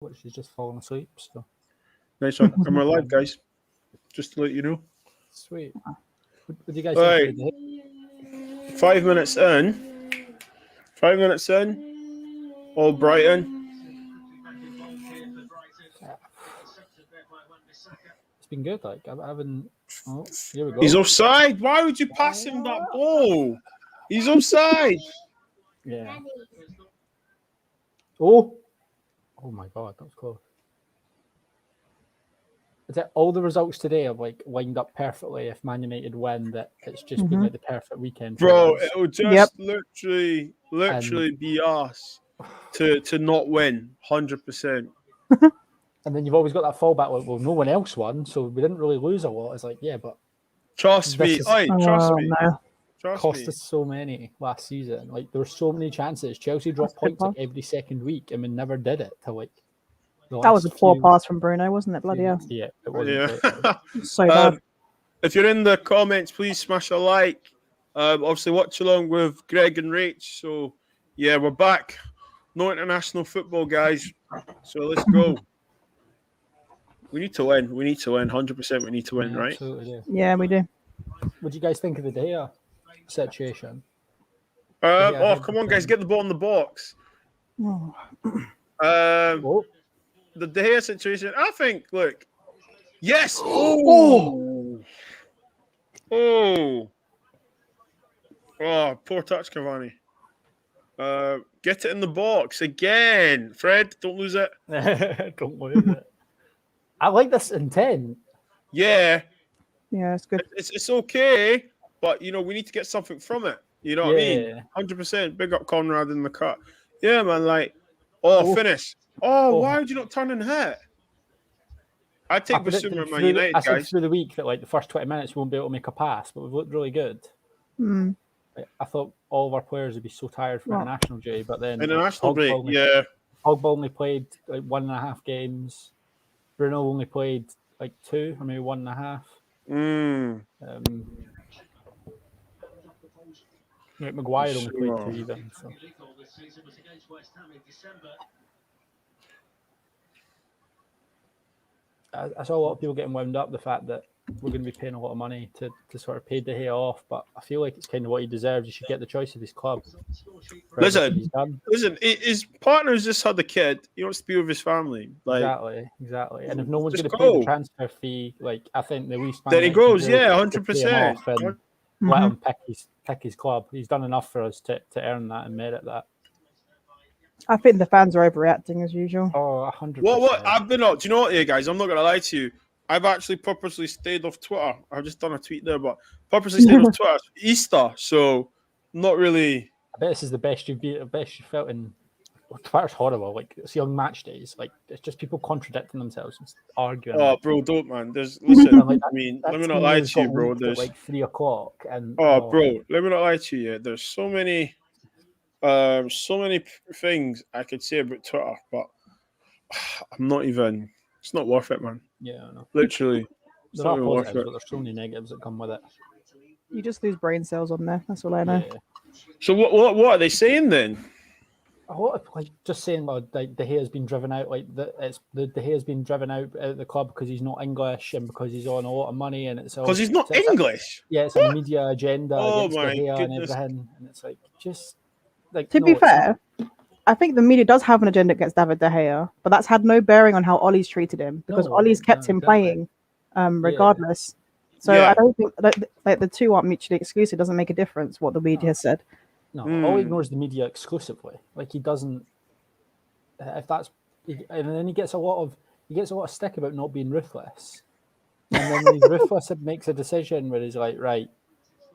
But she's just fallen asleep. So Nice one. And we're live, guys. Just to let you know. sweet. What do you guys Right. think of the 5 minutes in. 5 minutes in. All Brighton. It's been good. Like I haven't. Oh, here we go. He's offside. Why would you pass him that ball? He's offside. Yeah. Oh my God, that was close. Is it all the results today have like lined up perfectly? If Man United win, that it's just been like the perfect weekend. Bro, it'll just literally be us to not win 100%. And then you've always got that fallback. Like, well, no one else won, so we didn't really lose a lot. It's like, yeah, but trust me. Trust me. No. Cost us so many last season. Like there were so many chances. Chelsea dropped points like every second week, and we never did it till like. That was a poor pass from Bruno, wasn't it? Bloody hell. Yeah, it was. Yeah. So bad. If you're in the comments, please smash a like. Obviously, watch along with Greg and Rach. So, yeah, we're back. No international football, guys. So let's go. We need to win. We need to win. 100% we need to win, right? Absolutely do. Yeah, we do. What do you guys think of the De Gea situation? Come on, guys. Get the ball in the box. The De Gea situation, I think, look. Yes! Oh, poor touch, Cavani. Get it in the box again. Fred, don't lose it. Don't lose it. I like this intent. Yeah. Yeah, it's good. It's okay, but, you know, we need to get something from it. You know what I mean? 100%. Big up Conrad in the cut. Yeah, man, like, finish. Why would you not turn and hit? I take Basuma at Man United, I said guys. through the week that like the first 20 minutes we won't be able to make a pass, but we've looked really good. Like, I thought all of our players would be so tired from international duty, but then international break, Pogba only played like 1.5 games. Bruno only played like 2 or maybe 1.5. Maguire only played 2 even. So. I saw a lot of people getting wound up the fact that we're going to be paying a lot of money to sort of pay De Gea off, but I feel like it's kind of what he deserves. He should get the choice of his club. Listen, his partner's just had a kid. He wants to be with his family. Like, exactly. And if no one's going to pay the transfer fee, like I think the least then he goes, 100%. Let him pick his club. He's done enough for us to earn that and merit that. I think the fans are overreacting as usual. 100%. What I've been up. Do you know what, guys? I'm not gonna lie to you. I've actually purposely stayed off Twitter. I've just done a tweet there, but purposely stayed off Twitter for Easter. So not really. I bet this is the best you've been. The best you felt in. Twitter's horrible. Like it's young match days. Like it's just people contradicting themselves and arguing. Oh, bro, don't man. Listen. I mean, let me not lie to you, bro. There's like 3 o'clock and. Bro, let me not lie to you. There's so many things I could say about Twitter, but I'm not even. It's not worth it, man. Yeah, I know. Literally, there are positives, but there's so many negatives that come with it. You just lose brain cells on there. That's all I know. Yeah. So what are they saying then? Like just saying, like De Gea's been driven out. Like De Gea's been driven out of the club because he's not English and because he's on a lot of money, and it's because he's not English. It's a media agenda against my De Gea goodness. and everything, and it's like just like. To be fair, I think the media does have an agenda against David De Gea, but that's had no bearing on how Ollie's treated him because Ollie's kept him playing, regardless. So I don't think that the two aren't mutually exclusive. It doesn't make a difference what the media has said. No, Ollie ignores the media exclusively. Like he doesn't. If that's, and then he gets a lot of stick about not being ruthless. And then when he's ruthless, it makes a decision where he's like, right,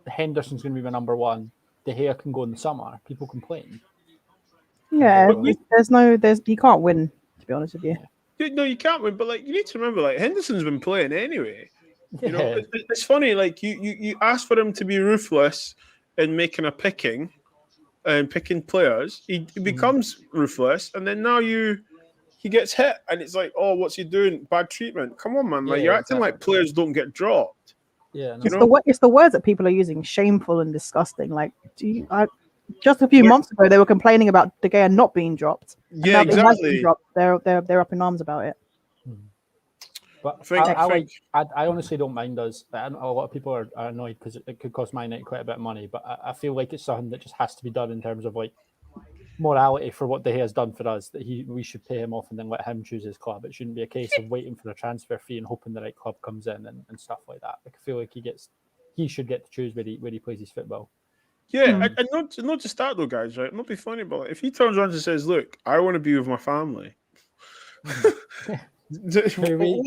Henderson's going to be my number 1. De Gea can go in the summer. People complain. Yeah, he can't win. To be honest with you. No, you can't win. But like, you need to remember, like Henderson's been playing anyway. You know, it's funny. Like you ask for him to be ruthless in making a picking. And picking players, he becomes ruthless, and then now he gets hit, and it's like, oh, what's he doing? Bad treatment. Come on, man! Like you're acting like players don't get dropped. Yeah, it's the words that people are using, shameful and disgusting. Like, Just a few months ago, they were complaining about De Gea not being dropped. And Yeah, now that he has been exactly. dropped, they're up in arms about it. But I think I honestly don't mind us. A lot of people are annoyed because it could cost Man United quite a bit of money. But I feel like it's something that just has to be done in terms of like morality for what De Gea has done for us. That we should pay him off and then let him choose his club. It shouldn't be a case of waiting for a transfer fee and hoping the right club comes in and stuff like that. Like, I feel like he should get to choose where he plays his football. Yeah, and not just that though, guys. Right? Not be funny about it. If he turns around and says, "Look, I want to be with my family," what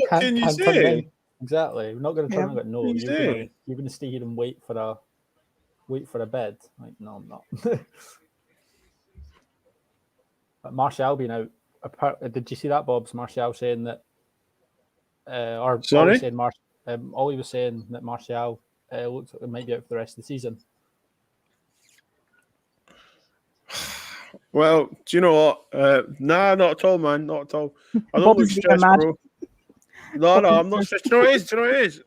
can you say? Exactly. We're not going to turn around and go, no. What can you You're going to stay here and wait for a bed. Like, no, I'm not. But Martial being out. Did you see that, Bobz? Martial saying that, or Sorry? Ollie was saying that Martial looks like it might be out for the rest of the season. Well, do you know what? Nah, not at all, man. Not at all. I don't Bobz look is stressed, mad. bro. No, I'm not stressed. Do you know what it is? Do you know what it is?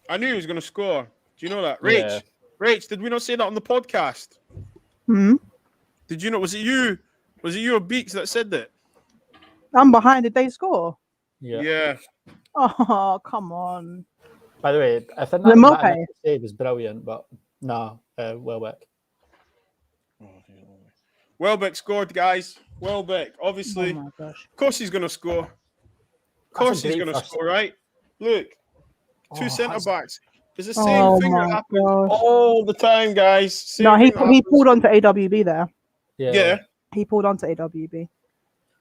I knew he was going to score. Do you know that? Rach, Rach, did we not say that on the podcast? Hmm? Did you know? Was it you? Was it you or Bitz that said that? I'm behind. Did they score? Yeah. Oh, come on. By the way, I think The that Mope. save is brilliant, but no, Welbeck. Welbeck scored, guys. Welbeck, obviously. Oh my gosh. Of course he's going to score. Of course he's going to score, right? Look, two centre backs. It's the same thing that happens all the time, guys. Same he pulled onto AWB there. Yeah. He pulled onto AWB.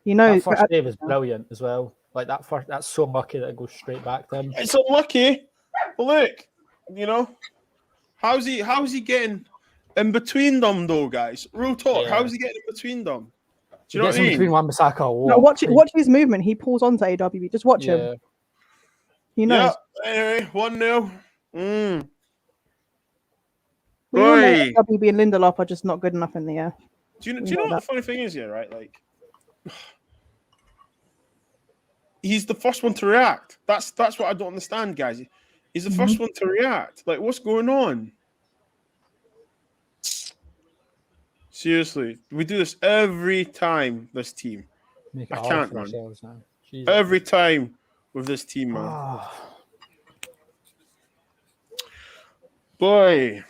You know, that first save is brilliant as well. Like that's so lucky that it goes straight back to him. It's unlucky. But look, you know, how's he getting in between them though, guys? Real talk. Yeah. How's he getting in between them? Do you know what I mean? Between Wan-Bissaka. No, watch his movement. He pulls onto AWB. Just watch him. He knows. Yeah. Anyway, 1-0. We all know AWB and Lindelof are just not good enough in the air. Do you know what the funny thing is here, right? Like, he's the first one to react. That's what I don't understand, guys. He's the first one to react. Like, what's going on? Seriously, we do this every time. This team, I can't, man. Every time with this team, man. Boy.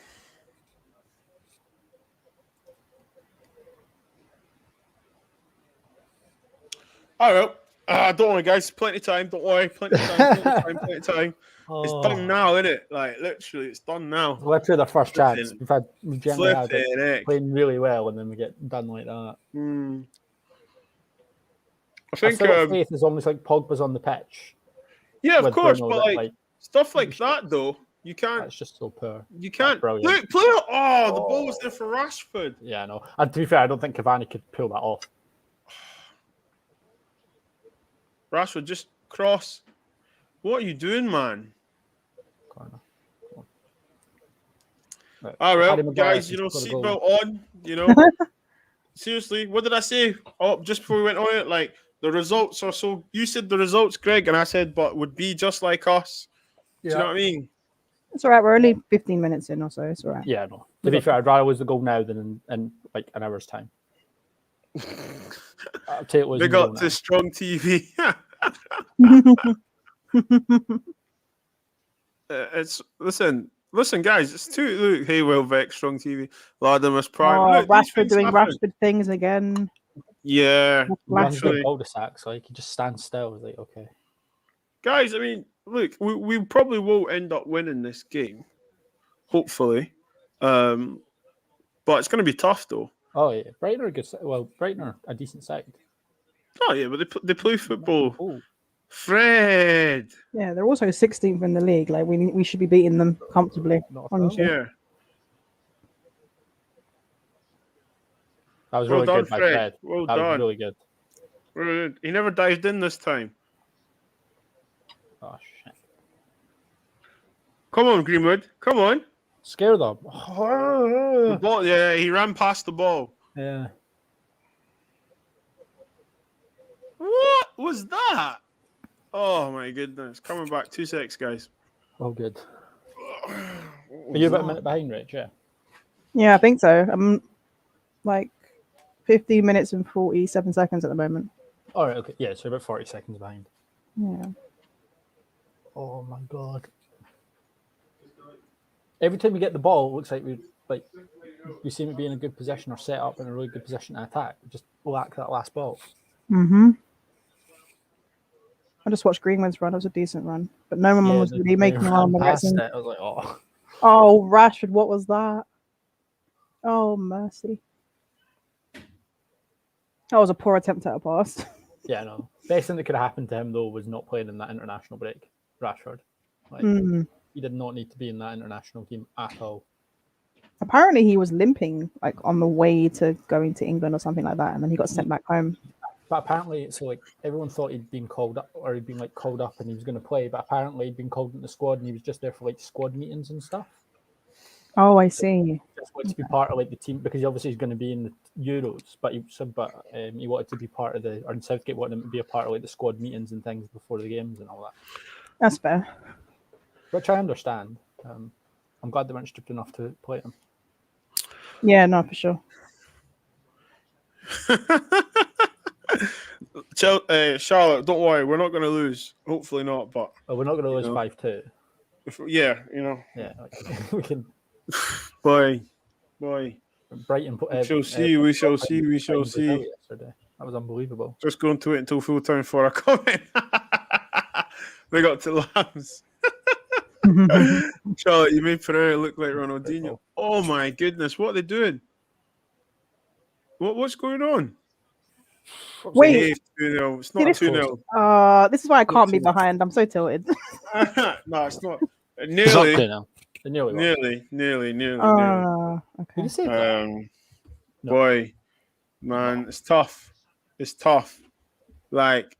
All right. Don't worry, guys. Plenty of time. Don't worry. Plenty of time. It's done now, isn't it? Like, literally, it's done now. Literally the first chance. We've generally had it playing really well, and then we get done like that. I think faith is almost like Pogba's on the pitch. Yeah, of course, but like stuff like that, though, you can't. It's just so poor. You can't. Look, the ball was there for Rashford. Yeah, I know. And to be fair, I don't think Cavani could pull that off. Rashford, just cross. What are you doing, man? All right, guys, seatbelt on, Seriously, what did I say? Oh, just before we went on it, like, the results are so... You said the results, Greg, and I said, but would be just like us. Yeah. Do you know what I mean? It's all right. We're only 15 minutes in or so. It's all right. Yeah, no. To be fair, I'd rather lose the goal now than in like an hour's time. I'll take it. Big up to Strong TV. Listen, guys. It's too. Look, hey, Welbeck, Strong TV. Laudamus Prime. Look, Rashford doing Rashford things again. Yeah, actually, cul-de-sac, so he can just stand still. It's like, okay, guys. I mean, look, we probably will end up winning this game, hopefully, but it's going to be tough though. Oh yeah, Brighton are good. Well, Brighton are a decent side. Oh yeah, but they play football. Oh. Fred. Yeah, they're also 16th in the league. Like we should be beating them comfortably. Yeah. That was really good by Fred. Well done. Was really good. He never dived in this time. Oh shit! Come on, Greenwood. Come on. Scare them. The ball, yeah, he ran past the ball. Yeah. What was that? Oh my goodness. Coming back 2 secs, guys. Oh, good. Are you about a minute behind, Rich? Yeah. Yeah, I think so. I'm like 15 minutes and 47 seconds at the moment. All right. Okay. Yeah. So about 40 seconds behind. Yeah. Oh my god. Every time we get the ball, it looks like we seem to be in a good position or set up in a really good position to attack. We just lack that last ball. Mm-hmm. I just watched Greenwood's run. It was a decent run, but no one was really making a run. Past it, I was like, oh. Oh, Rashford, what was that? Oh, mercy. That was a poor attempt at a pass. Yeah, no. Best thing that could have happened to him, though, was not playing in that international break. Rashford. Like, he did not need to be in that international team at all. Apparently, he was limping, like, on the way to going to England or something like that, and then he got sent back home. But apparently, so like everyone thought he'd been called up, or he'd been like called up and he was going to play. But apparently, he'd been called into the squad and he was just there for like squad meetings and stuff. Oh, I see. Just wanted to be part of like the team because obviously he's going to be in the Euros. But he wanted to be part of or Southgate wanted him to be a part of like the squad meetings and things before the games and all that. That's fair. Which I understand. I'm glad they weren't stupid enough to play him. Yeah, no, for sure. Charlotte, don't worry, we're not going to lose. Hopefully not, but we're not going to lose 5-2. Yeah, you know. Yeah, like, we can. Boy. Brighton. We shall see. We shall see. Yesterday. That was unbelievable. Just going to wait until full time for a comment. We got to Lambs. Charlotte, you made Pereira look like Ronaldinho. Oh my goodness, what are they doing? What's going on? Wait, 2-0. It's not 2-0. This is why I can't be behind. I'm so tilted. No, it's not. It's up to now. Nearly. Okay. Did you say that? No. Boy, man, it's tough. Like,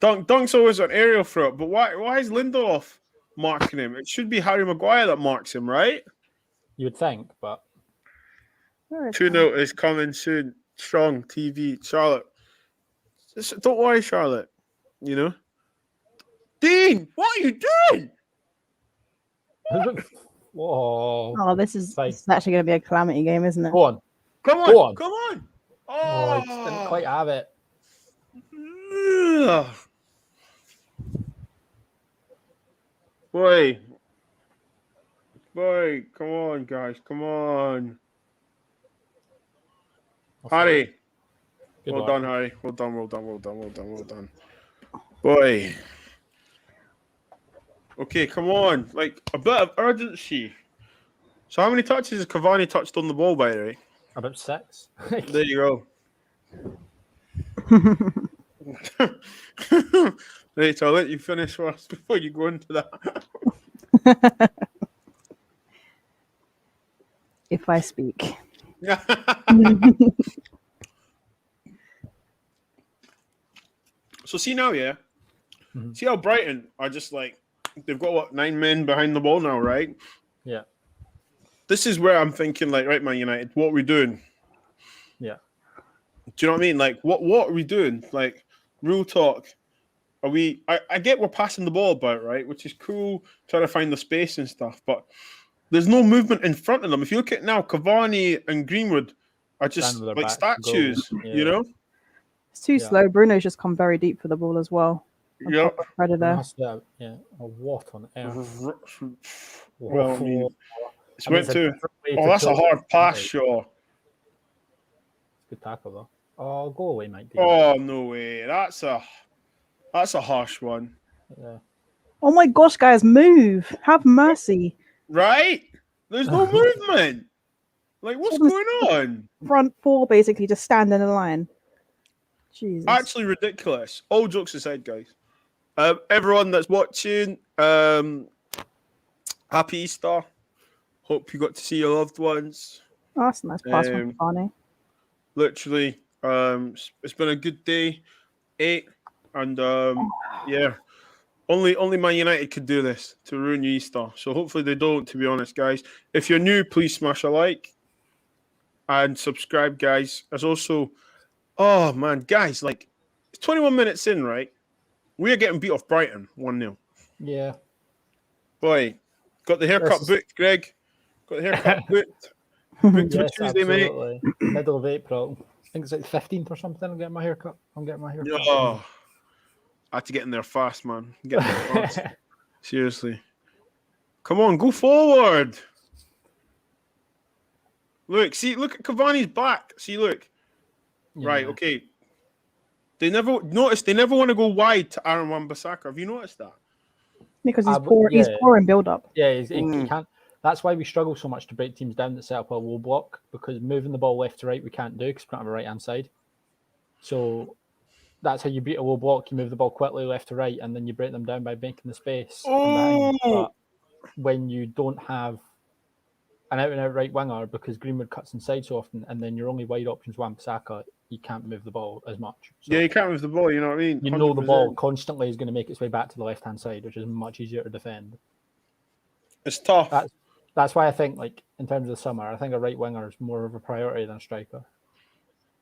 Dunk's always an aerial threat, but why is Lindelof marking him? It should be Harry Maguire that marks him, right? You would think, but 2-0 is coming soon. Strong TV, Charlotte. Don't worry, Charlotte. You know, Dean, what are you doing? Whoa! Oh, this is actually going to be a calamity game, isn't it? Come on! Oh, I just didn't quite have it. Boy, come on, guys, come on. Harry. Well done, Harry. Well done. Boy. Okay, come on. Like, a bit of urgency. So how many touches has Cavani touched on the ball, by the way? About 6. There you go. Right, I'll let you finish first before you go into that. If I speak. So see now, yeah? Mm-hmm. See how Brighton are just like, they've got, 9 men behind the ball now, right? Yeah. This is where I'm thinking, like, right, Man United, what are we doing? Yeah. Do you know what I mean? Like, what are we doing? Like, real talk. Are we... I get we're passing the ball about, right? Which is cool, trying to find the space and stuff, but there's no movement in front of them. If you look at now, Cavani and Greenwood are just like statues, you know? It's too slow. Bruno's just come very deep for the ball as well. Yep. Yeah. A what on earth? Well, I mean, it's went to... Oh, that's a hard pass, Shaw. Good tackle, though. Oh, go away, mate. Oh, no way. That's a harsh one. Yeah. Oh my gosh, guys, move. Have mercy. Right? There's no movement. Like, what's going on? Front 4 basically just stand in a line. Jesus. Actually ridiculous. All jokes aside, guys. Everyone that's watching, happy Easter. Hope you got to see your loved ones. Oh, that's a nice pass from Cavani. Literally, it's been a good day. 8, and yeah. Only Man United could do this to ruin your Easter. So hopefully they don't, to be honest, guys. If you're new, please smash a like and subscribe, guys. There's also... Oh, man, guys, like, it's 21 minutes in, right? We are getting beat off Brighton 1-0. Yeah. Boy, got the haircut booked, Greg. Got the haircut booked. Booked for Yes, Tuesday, absolutely. Middle of April. I think it's like 15th or something. I'm getting my haircut. mate. Oh, I had to get in there fast, man. Get in there fast. Seriously. Come on, go forward. Look at Cavani's back. See, look. Yeah. Right, okay. They never want to go wide to Aaron Wan-Bissaka. Have you noticed that? Because he's poor. Yeah. He's poor in build-up. Yeah, he can't. That's why we struggle so much to break teams down that set up a low block, because moving the ball left to right we can't do because we don't have a right-hand side. So that's how you beat a low block. You move the ball quickly left to right, and then you break them down by making the space. But when you don't have an out-and-out right winger, because Greenwood cuts inside so often, and then your only wide option is Wan-Bissaka, you can't move the ball as much. So yeah, you can't move the ball, you know what I mean? 100%. You know the ball constantly is going to make its way back to the left-hand side, which is much easier to defend. It's tough. That's why I think, like, in terms of the summer, I think a right winger is more of a priority than a striker.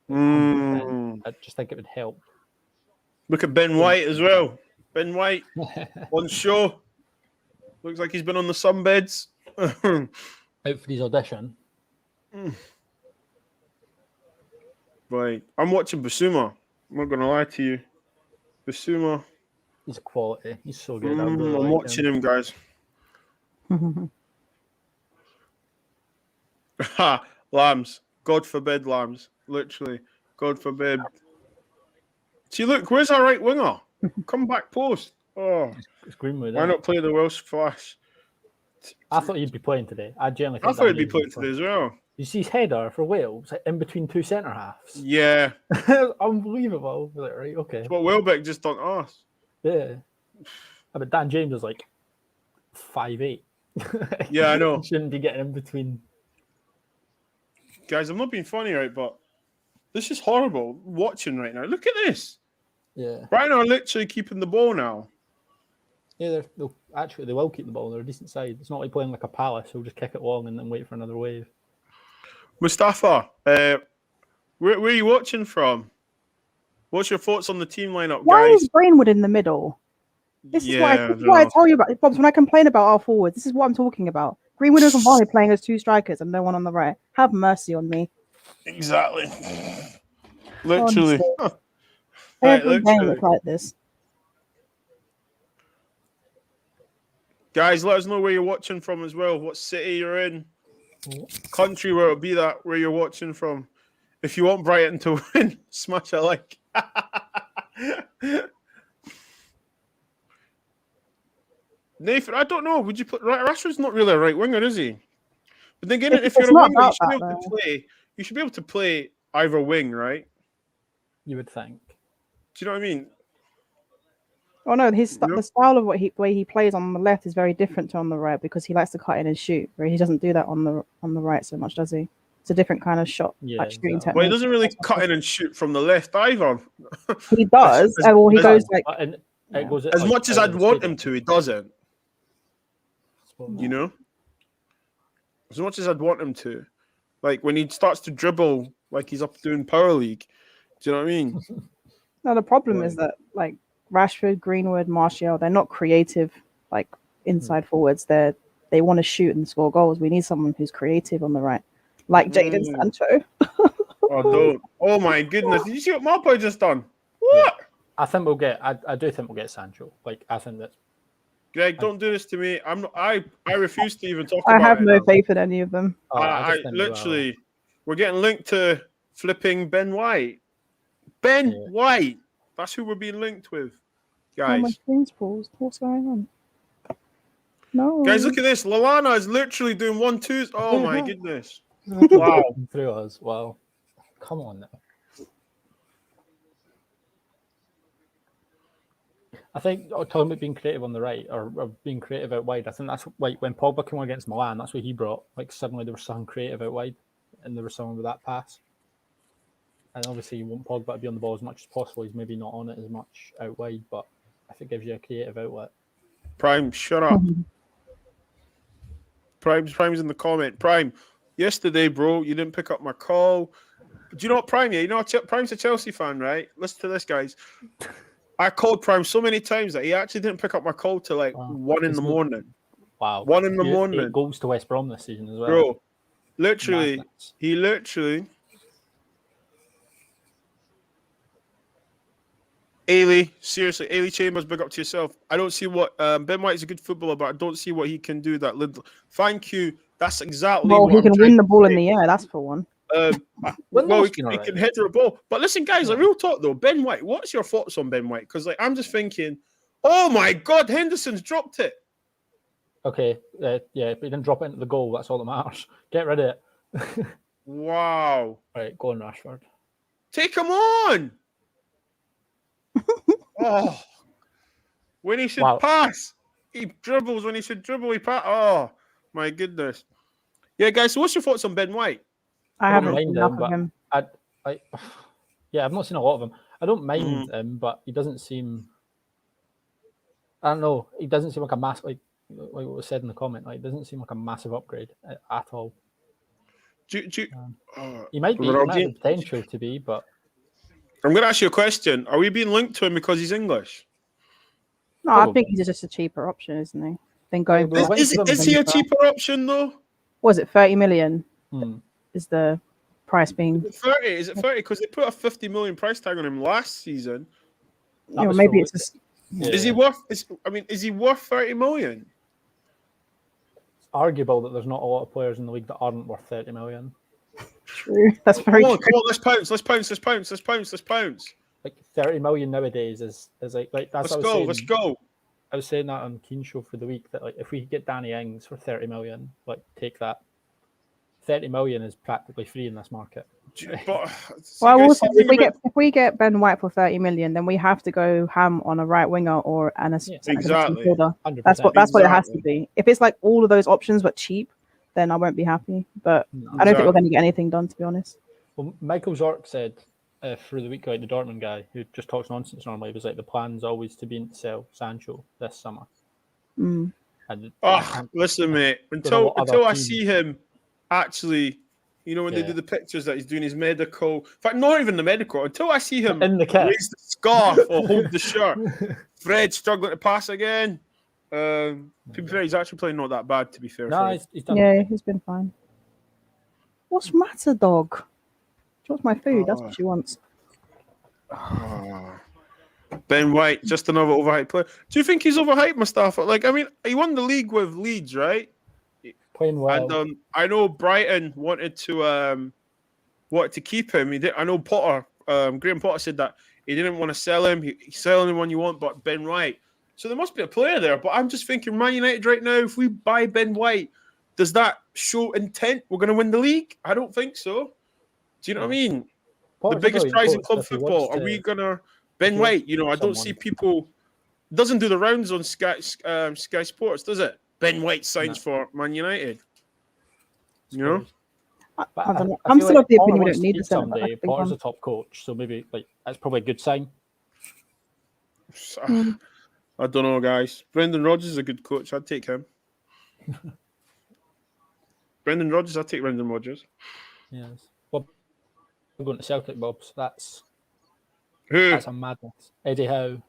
I just think it would help. Look at Ben White as well. Ben White on show. Looks like he's been on the sunbeds. Out for his audition. Right. I'm watching Basuma. I'm not going to lie to you. Basuma. He's a quality. He's so good. I'm watching him, guys. Lambs. God forbid, Lambs. Literally. God forbid. See, look, where's our right winger? Come back post. Oh, it's Greenwood. Why not play the Welsh Flash? I thought he'd be playing today. I thought he'd be playing today as well. You see his header for Wales, like in between two centre halves. Yeah. Unbelievable. Like, right, okay. It's what Welbeck just done to us. Yeah. But Dan James was like 5'8". Yeah, I know. Shouldn't be getting in between. Guys, I'm not being funny, right? But this is horrible watching right now. Look at this. Yeah. Brighton are literally keeping the ball now. Yeah, they will keep the ball. They're a decent side. It's not like playing like a Palace who'll just kick it long and then wait for another wave. Mustafa, where are you watching from? What's your thoughts on the team lineup, guys? Why is Greenwood in the middle? This is why I tell you about it, Bobz. When I complain about our forwards, this is what I'm talking about. Greenwood is on playing as two strikers and no one on the right. Have mercy on me. Exactly. Literally. Every game looks like this. Guys, let us know where you're watching from as well. What city you're in. Country where it'll be that where you're watching from. If you want Brighton to win, smash a like. Nathan, I don't know. Would you put Rashford's not really a right winger, is he? But then again, if you're a winger, you should be able to play either wing, right? You would think. Do you know what I mean? Oh no, the style of way he plays on the left is very different to on the right, because he likes to cut in and shoot, where he doesn't do that on the right so much, does he? It's a different kind of shot. Yeah, shooting technique. Well, he doesn't really cut in and shoot from the left either. He does. He goes like as much as I'd want him to, he doesn't. You know, as much as I'd want him to, like when he starts to dribble like he's up doing Power League. Do you know what I mean? No, the problem is that like Rashford, Greenwood, Martial, they're not creative like inside forwards. They want to shoot and score goals. We need someone who's creative on the right, like Jadon Sancho. Oh, don't! Oh my goodness! Did you see what Marpo just done? What? Yeah. I think we'll get. I do think we'll get Sancho. Like I think that. Greg, don't do this to me. I'm not. I refuse to even talk about it. I have no faith in any of them. I literally, we're getting linked to flipping Ben White. Ben White. That's who we're being linked with, guys. Oh, my screen's paused. What's going on? No. Guys, look at this. Lallana is literally doing 1-2s. Oh my goodness! Wow. Through us. Wow. Come on now. I think talking about being creative on the right or being creative out wide, I think that's like when Pogba came on against Milan, that's what he brought. Like suddenly there was something creative out wide and there was someone with that pass. And obviously you want Pogba to be on the ball as much as possible. He's maybe not on it as much out wide, but I think it gives you a creative outlet. Prime, shut up. Prime's in the comment. Prime, yesterday, bro, you didn't pick up my call. Do you know what Prime? Yeah, you know Prime's a Chelsea fan, right? Listen to this, guys. I called Prime so many times that he actually didn't pick up my call till like 1 in the morning. Wow. 1 in the 8 morning. goals to West Brom this season as well. Bro, literally, Madness. he literally. Ailey, seriously, Ailey Chambers, big up to yourself. I don't see what Ben White is a good footballer, but I don't see what he can do. That Lindl. Thank you. That's exactly. Well, what he I'm can trying win the to ball say. in the air. That's for one. Well, he been can header a ball. But listen, guys, like real talk though, Ben White. What's your thoughts on Ben White? Because like I'm just thinking, oh my God, Henderson's dropped it. Okay, yeah, but he didn't drop it into the goal. That's all that matters. Get rid of it. Wow. Right, go on, Rashford. Take him on. Oh, when he should pass, he dribbles. When he should dribble, he pass. Oh my goodness. Yeah, guys. So, what's your thoughts on Ben White? I haven't mind seen enough him, of him. I've not seen a lot of him. I don't mind him, but he doesn't seem. I don't know. He doesn't seem like a massive, like what was said in the comment. Like, doesn't seem like a massive upgrade at all. He might be. He might have the potential to be, but I'm going to ask you a question. Are we being linked to him because he's English? No, I think he's just a cheaper option, isn't he? Than going. Is he a cheaper option though? Was it 30 million? Is the price being 30? Is it 30? Because they put a 50 million price tag on him last season. You know, maybe it's just. Is he worth? Is he worth 30 million? It's arguable that there's not a lot of players in the league that aren't worth 30 million. True. That's very true. Come on, let's pounce. Let's pounce. Like 30 million nowadays is like that's. Let's go. I was saying that on Keen Show for the week that like if we could get Danny Ings for 30 million, like take that. 30 million is practically free in this market. But, well, also, if we get Ben White for 30 million, then we have to go ham on a right winger or an exactly. midfielder. That's what it has to be. If it's like all of those options but cheap, then I won't be happy. But I don't think we're going to get anything done, to be honest. Well, Michael Zorc said through the week, like the Dortmund guy who just talks nonsense normally, was like the plan's always to be to sell Sancho this summer. And listen, mate. Until I see him actually, you know, when they do the pictures that he's doing his medical. In fact, not even the medical. Until I see him in the kit, raise the scarf or hold the shirt. Fred struggling to pass again. To be fair, he's actually playing not that bad. To be fair, no, he's done. Yeah, he's been fine. What's matter, dog? She wants my food. That's what she wants. Ben White, just another overhyped player. Do you think he's overhyped, Mustafa? Like, I mean, he won the league with Leeds, right? Playing well. And I know Brighton wanted to keep him. I know Potter, Graham Potter said that he didn't want to sell him. He's selling anyone you want, but Ben White. So there must be a player there. But I'm just thinking, Man United right now, if we buy Ben White, does that show intent we're going to win the league? I don't think so. Do you know what I mean? The biggest prize in club football. Are we going to... Ben White, you know, I don't see people... Doesn't do the rounds on Sky Sports, does it? Ben White signs for Man United. You know? I'm still of the opinion we don't need to sell him. Potter's a top coach, so maybe like that's probably a good sign. I don't know, guys. Brendan Rodgers is a good coach. I'd take him. Brendan Rodgers, I'd take Brendan Rodgers. Yes. Well, we're going to Celtic, Bobz. That's a madness. Eddie Howe.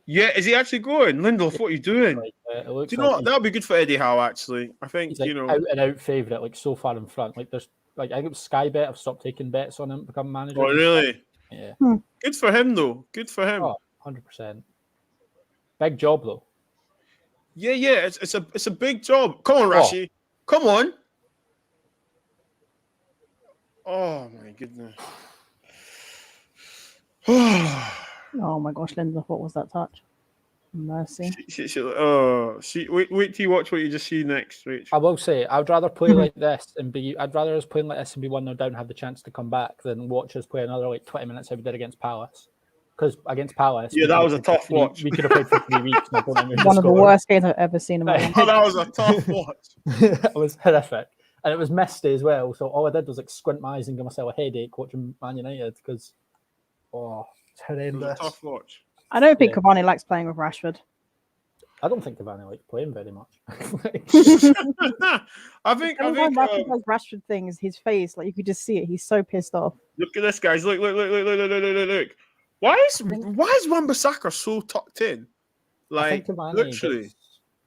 Yeah, is he actually going? Lindelof, what are you doing? Do you know what? That would be good for Eddie Howe, actually. I think, he's like out and out favourite, like so far in front. Like there's I think it was Sky Bet. I've stopped taking bets on him to become manager. Oh, really? Yeah. Good for him, though. Good for him. Oh, 100%. Big job, though. Yeah. It's a big job. Come on, Rashi. Come on. Oh, my goodness. Oh my gosh, Linda, what was that touch? Mercy. Wait till you watch what you just see next, Rach. I will say, I'd rather play like this I'd rather us playing like this and be 1-0 down and have the chance to come back than watch us play another like 20 minutes how we did against Palace. Because against Palace, that was a tough watch. We could have played for 3 weeks. One of the worst games I've ever seen in my life. That was a tough watch. It was horrific. And it was misty as well. So all I did was like squint my eyes and give myself a headache watching Man United because it's horrendous. It was a tough watch. I don't think Cavani likes playing with Rashford. I don't think Cavani likes playing very much. I think Rashford thing is his face. Like you could just see it. He's so pissed off. Look at this, guys. Look. Why is Wan-Bissaka so tucked in? I think Like Cavani literally. gets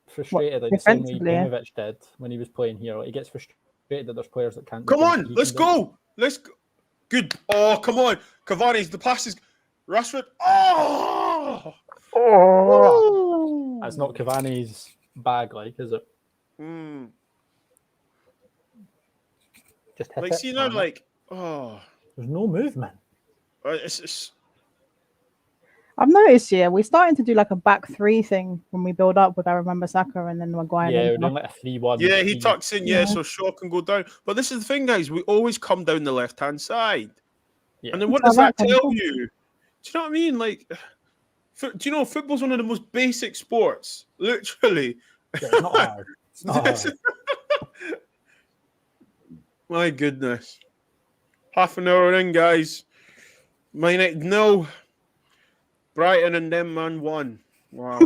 frustrated like the same way Defensively, Ibrahimovic did when he was playing here. Like, he gets frustrated that there's players that can't. Come on, let's go. Let's go. Good. Oh, come on. Cavani's the pass is Rashford. Oh! Oh! That's not Cavani's bag, like, is it? Mm. Just hit Like, it. see now, Oh, like, oh. there's no movement. It's I've noticed, yeah, we're starting to do like a back three thing when we build up with Wan-Bissaka and then Maguire. Yeah, we're and doing like a 3-1. yeah, he tucks in, so Shaw can go down. But this is the thing, guys. We always come down the left-hand side. Yeah. And then what does that tell you? Do you know what I mean? Like, do you know football's one of the most basic sports? Literally. Yeah, it's not hard. It's not hard. My goodness. Half an hour in, guys. Man United 0. Brighton and them man 1. Wow.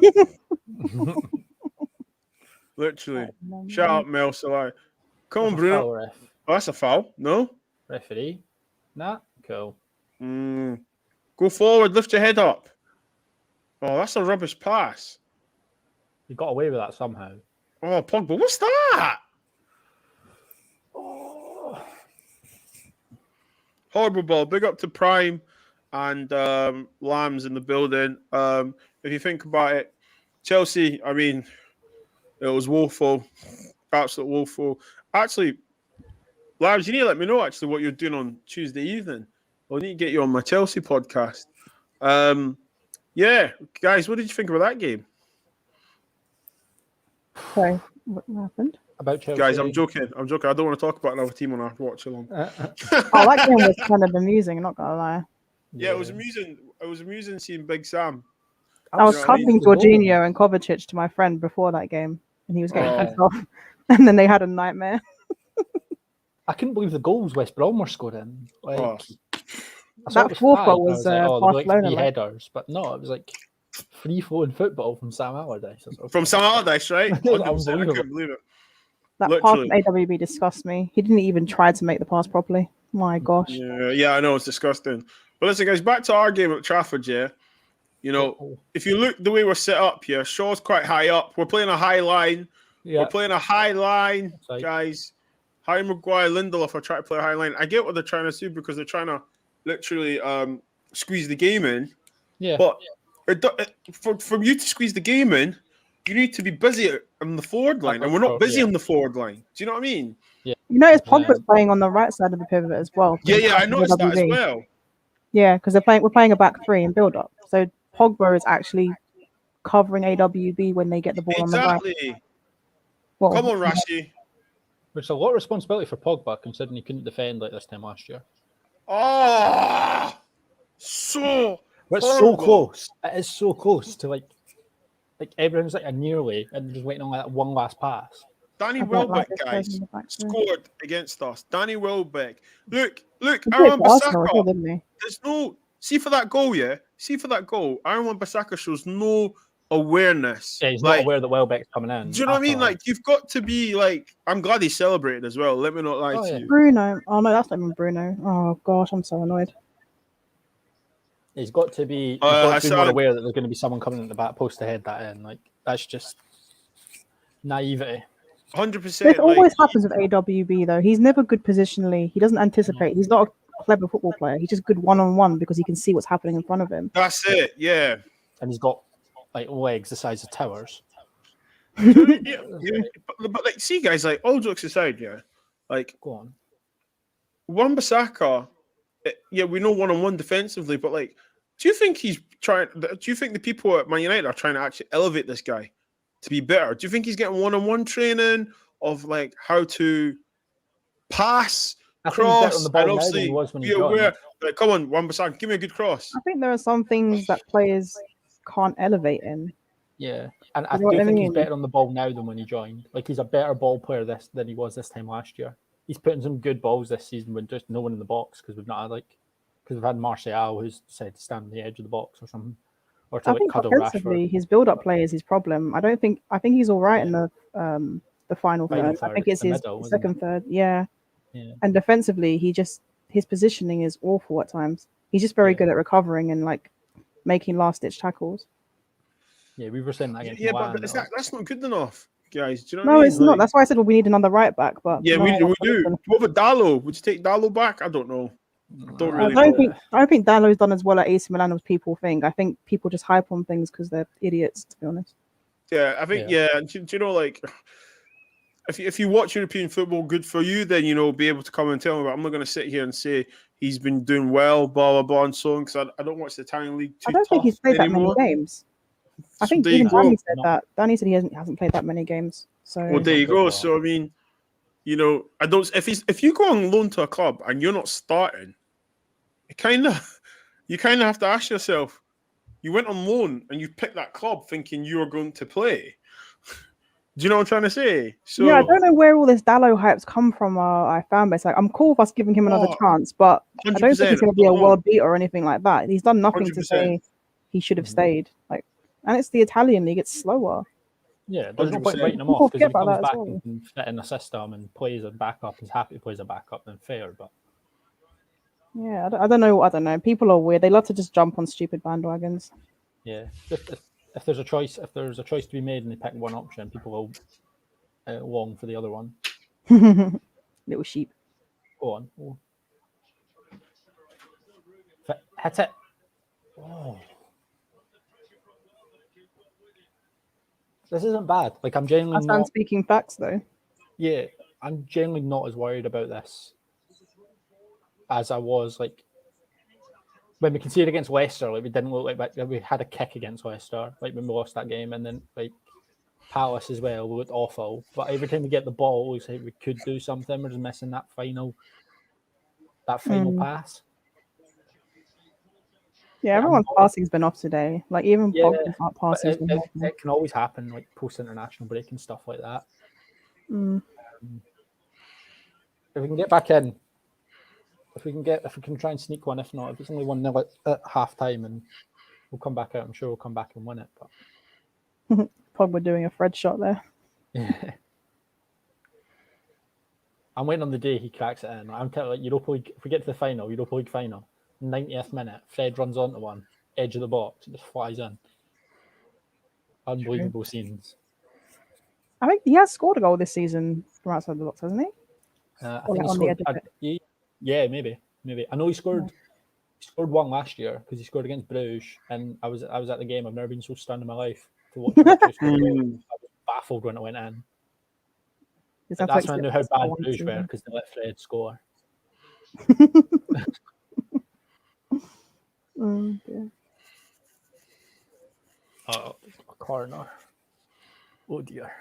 Literally. Shout out Mel Salai. Come on, Bruno. Foul, ref. Oh, that's a foul. No? Referee. Nah, cool. Go forward. Lift your head up. Oh, that's a rubbish pass. He got away with that somehow. Oh, Pogba. What's that? Oh. Horrible ball. Big up to Prime and Lambs in the building. If you think about it, Chelsea, I mean, it was woeful. Absolute woeful. Actually, Lambs, you need to let me know actually what you're doing on Tuesday evening. I need to get you on my Chelsea podcast. Yeah, guys, what did you think about that game? Sorry, what happened? About Chelsea. Guys, I'm joking. I don't want to talk about another team on our watch along. Oh, that game was kind of amusing, I'm not gonna lie. Yeah, it was amusing. It was amusing seeing Big Sam. I was covering Jorginho and Kovacic to my friend before that game, and he was getting pissed off. And then they had a nightmare. I couldn't believe the goals West Brom were scoring. Like, that fourth goal was Barcelona. Like headers, but no, it was like free-flowing football from Sam Allardyce. From Sam Allardyce, right? 100%. I couldn't believe it. That pass from AWB disgusts me. He didn't even try to make the pass properly. My gosh. Yeah, I know, it's disgusting. But listen, guys, back to our game at Trafford, yeah. You know, if you look the way we're set up here, Shaw's quite high up. We're playing a high line. Yeah. We're playing a high line, guys. Harry Maguire, Lindelof are trying to play a high line. I get what they're trying to do because they're trying to literally squeeze the game in. Yeah. But for you to squeeze the game in, you need to be busy on the forward line, and we're not busy on the forward line. Do you know what I mean? Yeah. You notice Pogba's playing on the right side of the pivot as well. Yeah, I noticed that as well. Yeah, because we're playing a back three in build up. So Pogba is actually covering AWB when they get the ball on the right. Well, come on, Rashi. Which is a lot of responsibility for Pogba, considering he couldn't defend like this time last year. Oh, so so close. It is so close to like everyone's like a nearly, and they're just waiting on like that one last pass. Danny Welbeck, guys, scored against us. Danny Welbeck. Look, Aaron Wan-Bissaka. There's no for that goal, yeah. For that goal, Aaron Wan-Bissaka shows no awareness. Yeah, he's not aware that Welbeck's coming in. Do you know what I mean? Like, you've got to be like. I'm glad he celebrated as well. Let me not lie to you. Bruno. Oh no, that's not even Bruno. Oh gosh, I'm so annoyed. He's got to be. He's got to be more aware that there's going to be someone coming in the back post to head that in. Like, that's just naivety. 100%. This always happens with AWB though. He's never good positionally. He doesn't anticipate. He's not a clever football player. He's just good one-on-one because he can see what's happening in front of him. That's it. Yeah. And he's got like legs the size of towers. But like, see, guys, like all jokes aside, yeah. Like, go on. Wan-Bissaka, yeah, we know one-on-one defensively, but like, do you think he's trying? Do you think the people at Man United are trying to actually elevate this guy to be better? Do you think he's getting one-on-one training of like how to pass, cross, and obviously be aware? Like, come on, Wan-Bissaka, give me a good cross. I think there are some things that players can't elevate in. Yeah, and I do think he's better on the ball now than when he joined. Like, he's a better ball player than he was this time last year. He's putting some good balls this season with just no one in the box because we've had Martial who's decided to stand on the edge of the box or something, or to cuddle Rashford. His build-up play is his problem. I think he's all right in the final third. I think it's his second third. Yeah. And defensively, his positioning is awful at times. He's just very good at recovering and like making last-ditch tackles. Yeah, we were saying that against Yeah, Milan, but that's not good enough, guys. Do you know No, what I mean? it's not. That's why I said, well, we need another right back. But Yeah, no we one wants to do. listen. What about Dallo? Would you take Dallo back? I don't know. I don't really know. I don't think Dallo's done as well at AC Milan as people think. I think people just hype on things because they're idiots, to be honest. Yeah, I think and do you know, like, if you watch European football, good for you. Then be able to come and tell me. But I'm not going to sit here and say he's been doing well, blah blah blah, and so on. Because I don't watch the Italian league too. I don't think he's played anymore. that many games. I think even Danny said that. Danny said he hasn't played that many games. So well, there you go. So I mean, I don't. If you go on loan to a club and you're not starting, you kind of have to ask yourself. You went on loan and you picked that club thinking you are going to play. Do you know what I'm trying to say? So yeah, I don't know where all this Dallo hype's come from. Our fan base. Like, I'm cool with us giving him another chance, but I don't think he's going to be a world beater or anything like that. He's done nothing 100%. To say he should have stayed. Like, and it's the Italian league; it's slower. Yeah, there's no point writing him off because if he comes back and can fit in a system and plays a backup, he's happy to play as a backup, then fair. But yeah, I don't know. People are weird. They love to just jump on stupid bandwagons. Yeah, if there's a choice, to be made and they pick one option, people will long for the other one. Little sheep. Go on. Oh. Hit it. Oh. This isn't bad. Like, I'm genuinely not speaking facts though. Yeah, I'm genuinely not as worried about this as I was like when we conceded against Leicester. Like, we didn't look like we had a kick against Leicester, like when we lost that game, and then like Palace as well, we looked awful. But every time we get the ball, it looks like we could do something. We're just missing that final pass. Yeah, everyone's passing's been off today. Like, even Bob's passing's been off. It can always happen, like post-international break and stuff like that. If we can get back in, if we can try and sneak one, if not, if it's only 1-0 at half time, and we'll come back out. I'm sure we'll come back and win it. But Pogba doing a Fred shot there. Yeah. I'm waiting on the day he cracks it in. I'm telling you, like, Europa League. If we get to the final, Europa League final, 90th minute, Fred runs onto one, edge of the box, it just flies in. Unbelievable scenes. I think he has scored a goal this season from outside the box, hasn't he? I think yeah, maybe. I know he scored one last year because he scored against Bruges, and I was at the game. I've never been so stunned in my life to watch him. I was baffled when it went in. That's when I knew how bad Bruges were, because they let Fred score. Oh, a corner. Oh dear.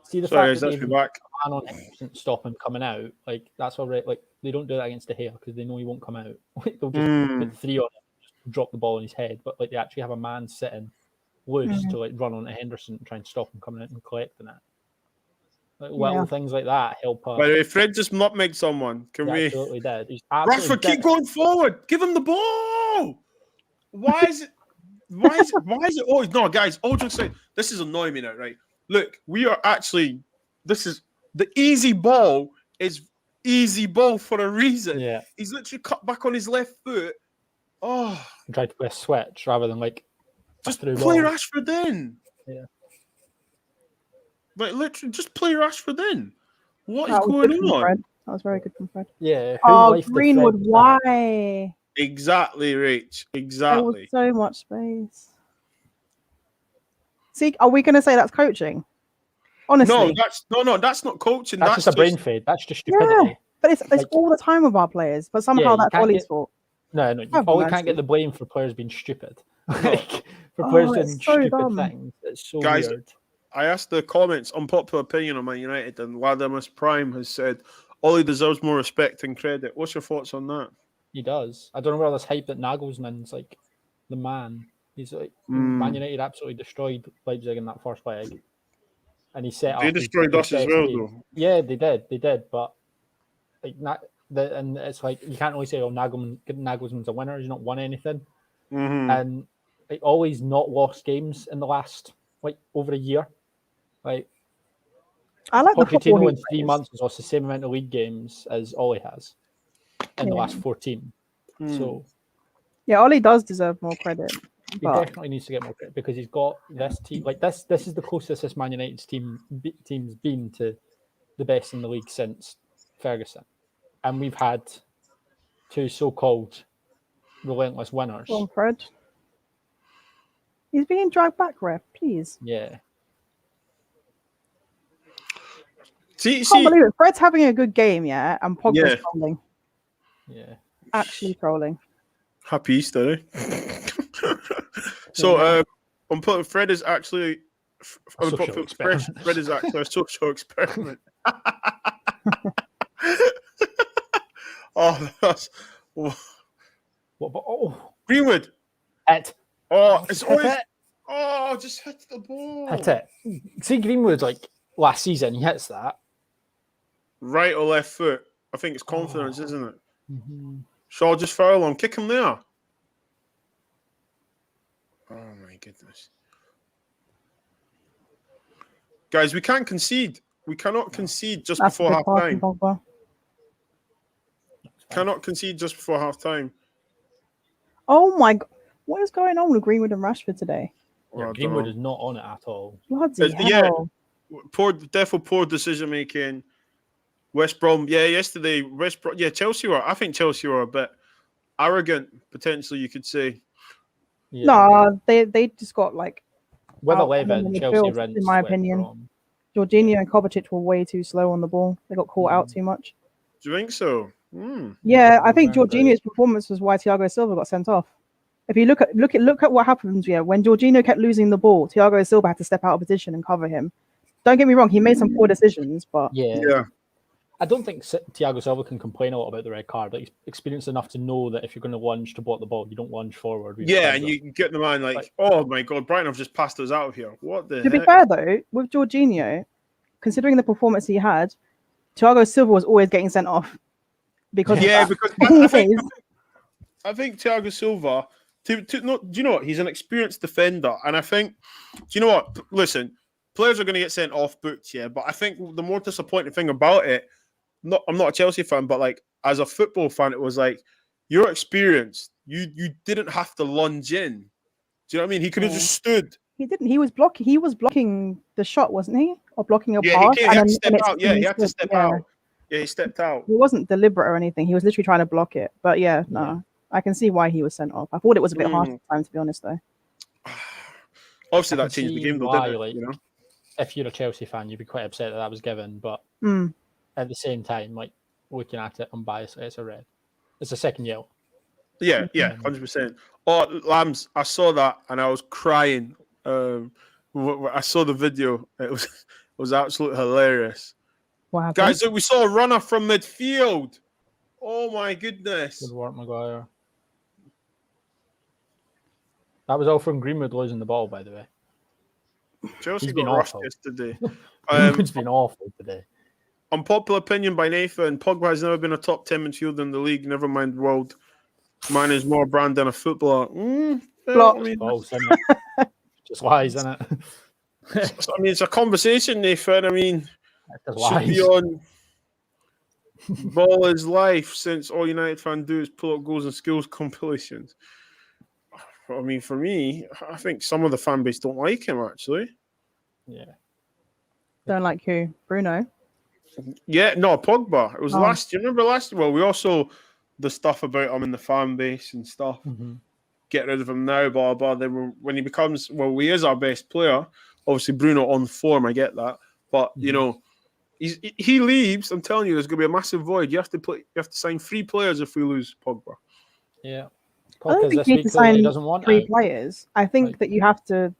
See the fact that they man on him doesn't stop him coming out. Like, that's already, like, they don't do that against De Gea because they know he won't come out. They'll just put 3 on him, just drop the ball on his head. But like, they actually have a man sitting loose to like run on to Henderson and try and stop him coming out and collecting it. Like, little things like that help us. By the way, Fred just nutmegged someone. Can we? Absolutely did. Rashford, keep going forward. Give him the ball. Why is it always no, guys? All just say this is annoying me now, right? Look, we are actually. This is the easy ball is easy ball for a reason. Yeah, he's literally cut back on his left foot. Oh, tried to play a switch rather than like just play Rashford in. Yeah. Like, literally, just play Rashford in. What is going on? That was very good from Fred. Yeah. Greenwood, why? Exactly, Rach. Exactly. There was so much space. See, are we going to say that's coaching? Honestly. No, that's not coaching. That's just a brain fade. That's just stupidity. Yeah, but it's like, all the time with our players. But somehow that's Ollie's fault. No, you can't get the blame for players being stupid. Like, for players doing stupid things. It's so weird. I asked the comments, unpopular opinion on Man United, and Ladimus Prime has said Ollie deserves more respect and credit. What's your thoughts on that? He does. I don't know where this hype that Nagelsmann's like the man. He's like Man United absolutely destroyed Leipzig in that first leg, and he set up. They destroyed us as well, though. Yeah, they did. But like and it's like you can't really say, "Oh, Nagelsmann's a winner." He's not won anything, and like always not lost games in the last like over a year. Like, I like Pochettino in 3 months has lost the same amount of league games as Ollie has. in the last 14. Hmm. So Yeah, Ollie does deserve more credit. he But definitely needs to get more credit because he's got this team. Like this is the closest this Man United's team's been to the best in the league since Ferguson, and we've had two so-called relentless winners. go on, Fred. He's being dragged back, ref. Please. Yeah, See, Can't believe it. Fred's having a good game, yeah, and Pogba's trolling. yeah. Actually trolling. Happy Easter, eh? So, I'm putting Fred is actually. Social experiment. Fred is actually a social experiment. Oh, that's. What? But, oh, Greenwood. it. Oh, it's Hit always. it. Oh, just hit the ball. Hit it. See Greenwood like last season, he hits that. Right or left foot? I think it's confidence, isn't it? Mm-hmm. Shaw just foul him. Kick him there. Oh my goodness. Guys, we can't concede. We cannot concede just That's before a half good pass time. from Pogba. Cannot concede just before half time. Oh my god. What is going on with Greenwood and Rashford today? Yeah, Greenwood is not on it at all. Bloody Yeah. hell. Poor decision making. West Brom, yesterday, Chelsea were. I think Chelsea were a bit arrogant, potentially, you could say. Yeah. No, they just got like With out in 11, the Chelsea midfield, rinsed in my West opinion. Brom. Jorginho and Kovacic were way too slow on the ball. They got caught out too much. Do you think so? Yeah, I think Remember. Jorginho's performance was why Thiago Silva got sent off. If you look at what happens, when Jorginho kept losing the ball, Thiago Silva had to step out of position and cover him. Don't get me wrong, he made some poor decisions, but Yeah. I don't think Thiago Silva can complain a lot about the red card. Like, he's experienced enough to know that if you're going to lunge to block the ball, you don't lunge forward. Yeah, and you get the man like, oh my God, Brighton have just passed us out of here. What the to be heck? fair though, with Jorginho, considering the performance he had, Thiago Silva was always getting sent off. Because because I think Thiago Silva, do you know what? He's an experienced defender. And I think, do you know what? Listen, players are going to get sent off booked, yeah. But I think the more disappointing thing about it, I'm not a Chelsea fan, but like as a football fan, it was like, you're experienced. You didn't have to lunge in. Do you know what I mean? He could have just stood. He didn't. He was blocking the shot, wasn't he? Or blocking a Yeah, pass. he had to step out. Yeah, he had to step out. Yeah, he stepped out. He wasn't deliberate or anything. He was literally trying to block it. But I can see why he was sent off. I thought it was a bit harsh at the time, to be honest, though. Obviously, that changed the game, though, didn't it? Like, you know? If you're a Chelsea fan, you'd be quite upset that was given. But at the same time, like looking at it unbiasedly, it's a red. It's a second yellow. Yeah, 100%. Oh, Lambs, I saw that and I was crying. I saw the video. It was absolutely hilarious. Wow, guys, we saw a runner from midfield. Oh my goodness! Good work, Maguire. That was all from Greenwood losing the ball, by the way. Chelsea been got rushed awful. yesterday. Greenwood's been awful today. Unpopular opinion by Nathan: Pogba has never been a top 10 midfielder in the league. Never mind world. Man is more brand than a footballer. False, isn't it? Just lies, isn't it? I mean, it's a conversation, Nathan. I mean, should be on Ball is life since all United fans do is pull up goals and skills compilations. I mean, for me, I think some of the fan base don't like him, actually. Yeah. Don't like who? Bruno? Yeah, no, Pogba. It was last year. Remember last year? Well, we also the stuff about him in the fan base and stuff. Get rid of him now, blah, blah. When he becomes, he is our best player. Obviously, Bruno on form, I get that. But, you know, he leaves. I'm telling you, there's going to be a massive void. You have to sign 3 players if we lose Pogba. Yeah. I don't think you need to sign 3 players. I think that you have to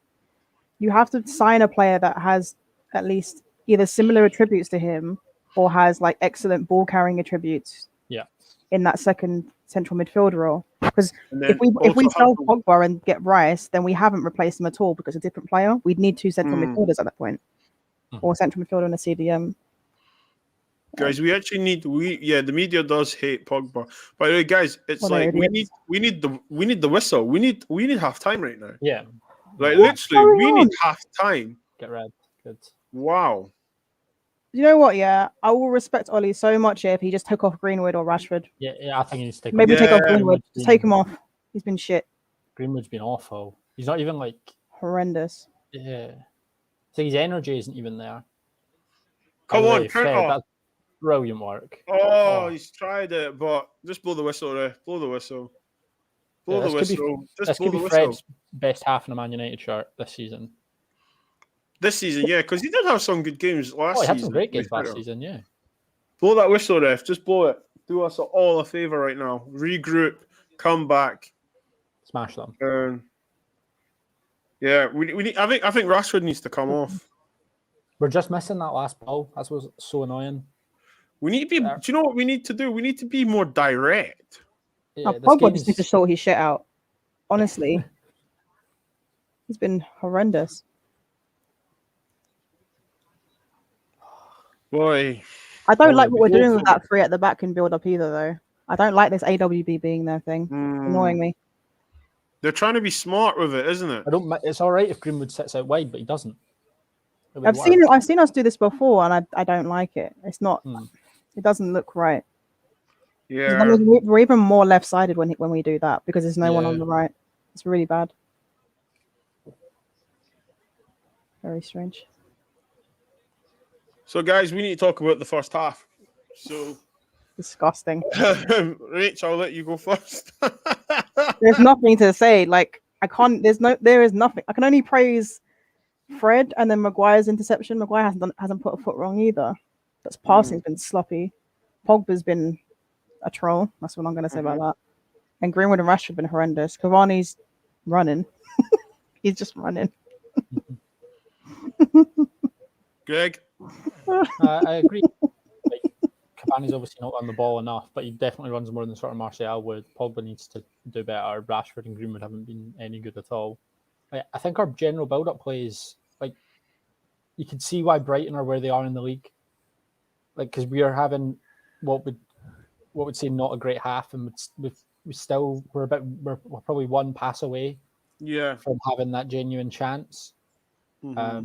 sign a player that has at least either similar attributes to him or has like excellent ball carrying attributes. Yeah. In that second central midfielder role, because if we sell Pogba and get Rice, then we haven't replaced him at all because a different player. We'd need 2 central midfielders at that point, or a central midfielder and a CDM. Guys, we actually need the media does hate Pogba. By the way, guys, it's we need the whistle. We need half time right now. Yeah. Like literally, we need half time. Get red. Good. Wow. You know what? Yeah, I will respect Ollie so much if he just took off Greenwood or Rashford. Yeah, I think he needs to take Maybe off. take off Yeah. Greenwood. Just take him off. He's been shit. Greenwood's been awful. He's not even like Horrendous. yeah. So his energy isn't even there. Come By the on, way, Fred, counter. that's brilliant work. Oh, he's tried it, but just blow the whistle, Ref. Blow the whistle. Blow the whistle. Just blow the whistle. Fred's best half in a Man United shirt this season. This season, yeah, because he did have some good games last season. He had some great games last season, yeah. Blow that whistle, Ref. Just blow it. Do us all a favour right now. Regroup. Come back. Smash them. Yeah, we need. I think Rashford needs to come off. We're just missing that last ball. That's what's so annoying. We need to be. Do you know what we need to do? We need to be more direct. Yeah, Pogba just needs to sort his shit out. Honestly, he's been horrendous. Boy, I don't like what we're doing with that 3 at the back and build up either, though. I don't like this AWB being their thing. It's annoying me. They're trying to be smart with it, isn't it? It's all right if Greenwood sits out wide, but he doesn't. I've seen us do this before, and I don't like it. It's not. It doesn't look right. Yeah, we're even more left-sided when we do that because there's no one on the right. It's really bad. Very strange. So, guys, we need to talk about the first half. So disgusting. Rach, I'll let you go first. There's nothing to say. Like I can't. There is nothing. I can only praise Fred and then Maguire's interception. Maguire hasn't put a foot wrong either. That's passing's been sloppy. Pogba's been a troll. That's what I'm going to say about that. And Greenwood and Rashford have been horrendous. Cavani's running. He's just running. Greg? I agree. Like, Cavani's obviously not on the ball enough, but he definitely runs more than sort of Martial would. Pogba needs to do better. Rashford and Greenwood haven't been any good at all. I think our general build-up play is, like, you can see why Brighton are where they are in the league. Like, because we are having what would say not a great half, and we're probably one pass away from having that genuine chance. I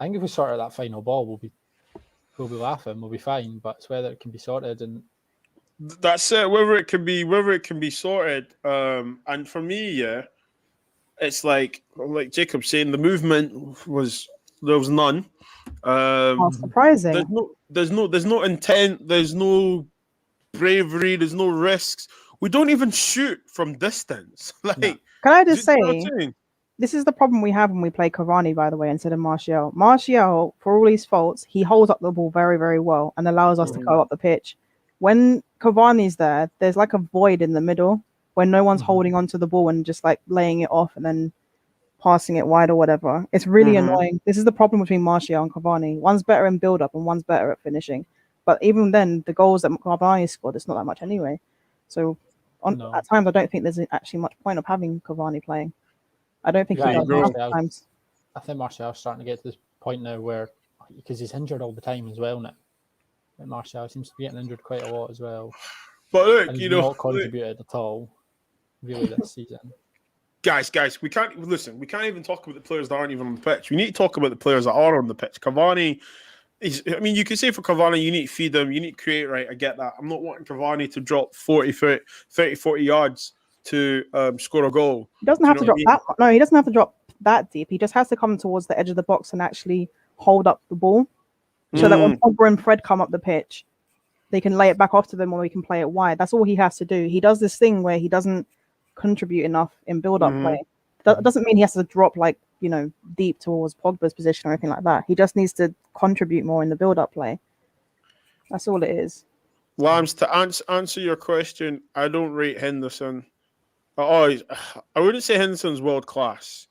think if we sort out that final ball, we'll be laughing, we'll be fine. But it's whether it can be sorted, and that's it. Whether it can be sorted. And for me, it's like Jacob's saying, the movement there was none. Surprising. There's no intent. There's no bravery. There's no risks. We don't even shoot from distance. Can I just say? This is the problem we have when we play Cavani, by the way, instead of Martial. Martial, for all his faults, he holds up the ball very, very well and allows us to go up the pitch. When Cavani's there, there's like a void in the middle where no one's holding onto the ball and just like laying it off and then passing it wide or whatever. It's really annoying. This is the problem between Martial and Cavani. One's better in build-up and one's better at finishing. But even then, the goals that Cavani scored, it's not that much anyway. So at times, I don't think there's actually much point of having Cavani playing. I don't think he does enough times. I think Martial's starting to get to this point now where, because he's injured all the time as well now. And Martial seems to be getting injured quite a lot as well. But look, and he's not contributed at all, really, this season. Guys, we can't even talk about the players that aren't even on the pitch. We need to talk about the players that are on the pitch. Cavani you could say for Cavani, you need to feed them, you need to create, right? I get that. I'm not wanting Cavani to drop 40 yards to score a goal. He doesn't have to drop that. No, he doesn't have to drop that deep. He just has to come towards the edge of the box and actually hold up the ball, so that when Pogba and Fred come up the pitch, they can lay it back off to them, or we can play it wide. That's all he has to do. He does this thing where he doesn't contribute enough in build-up play. That doesn't mean he has to drop deep towards Pogba's position or anything like that. He just needs to contribute more in the build-up play. That's all it is. Lambs, to answer your question, I don't rate Henderson. I wouldn't say Henderson's world class.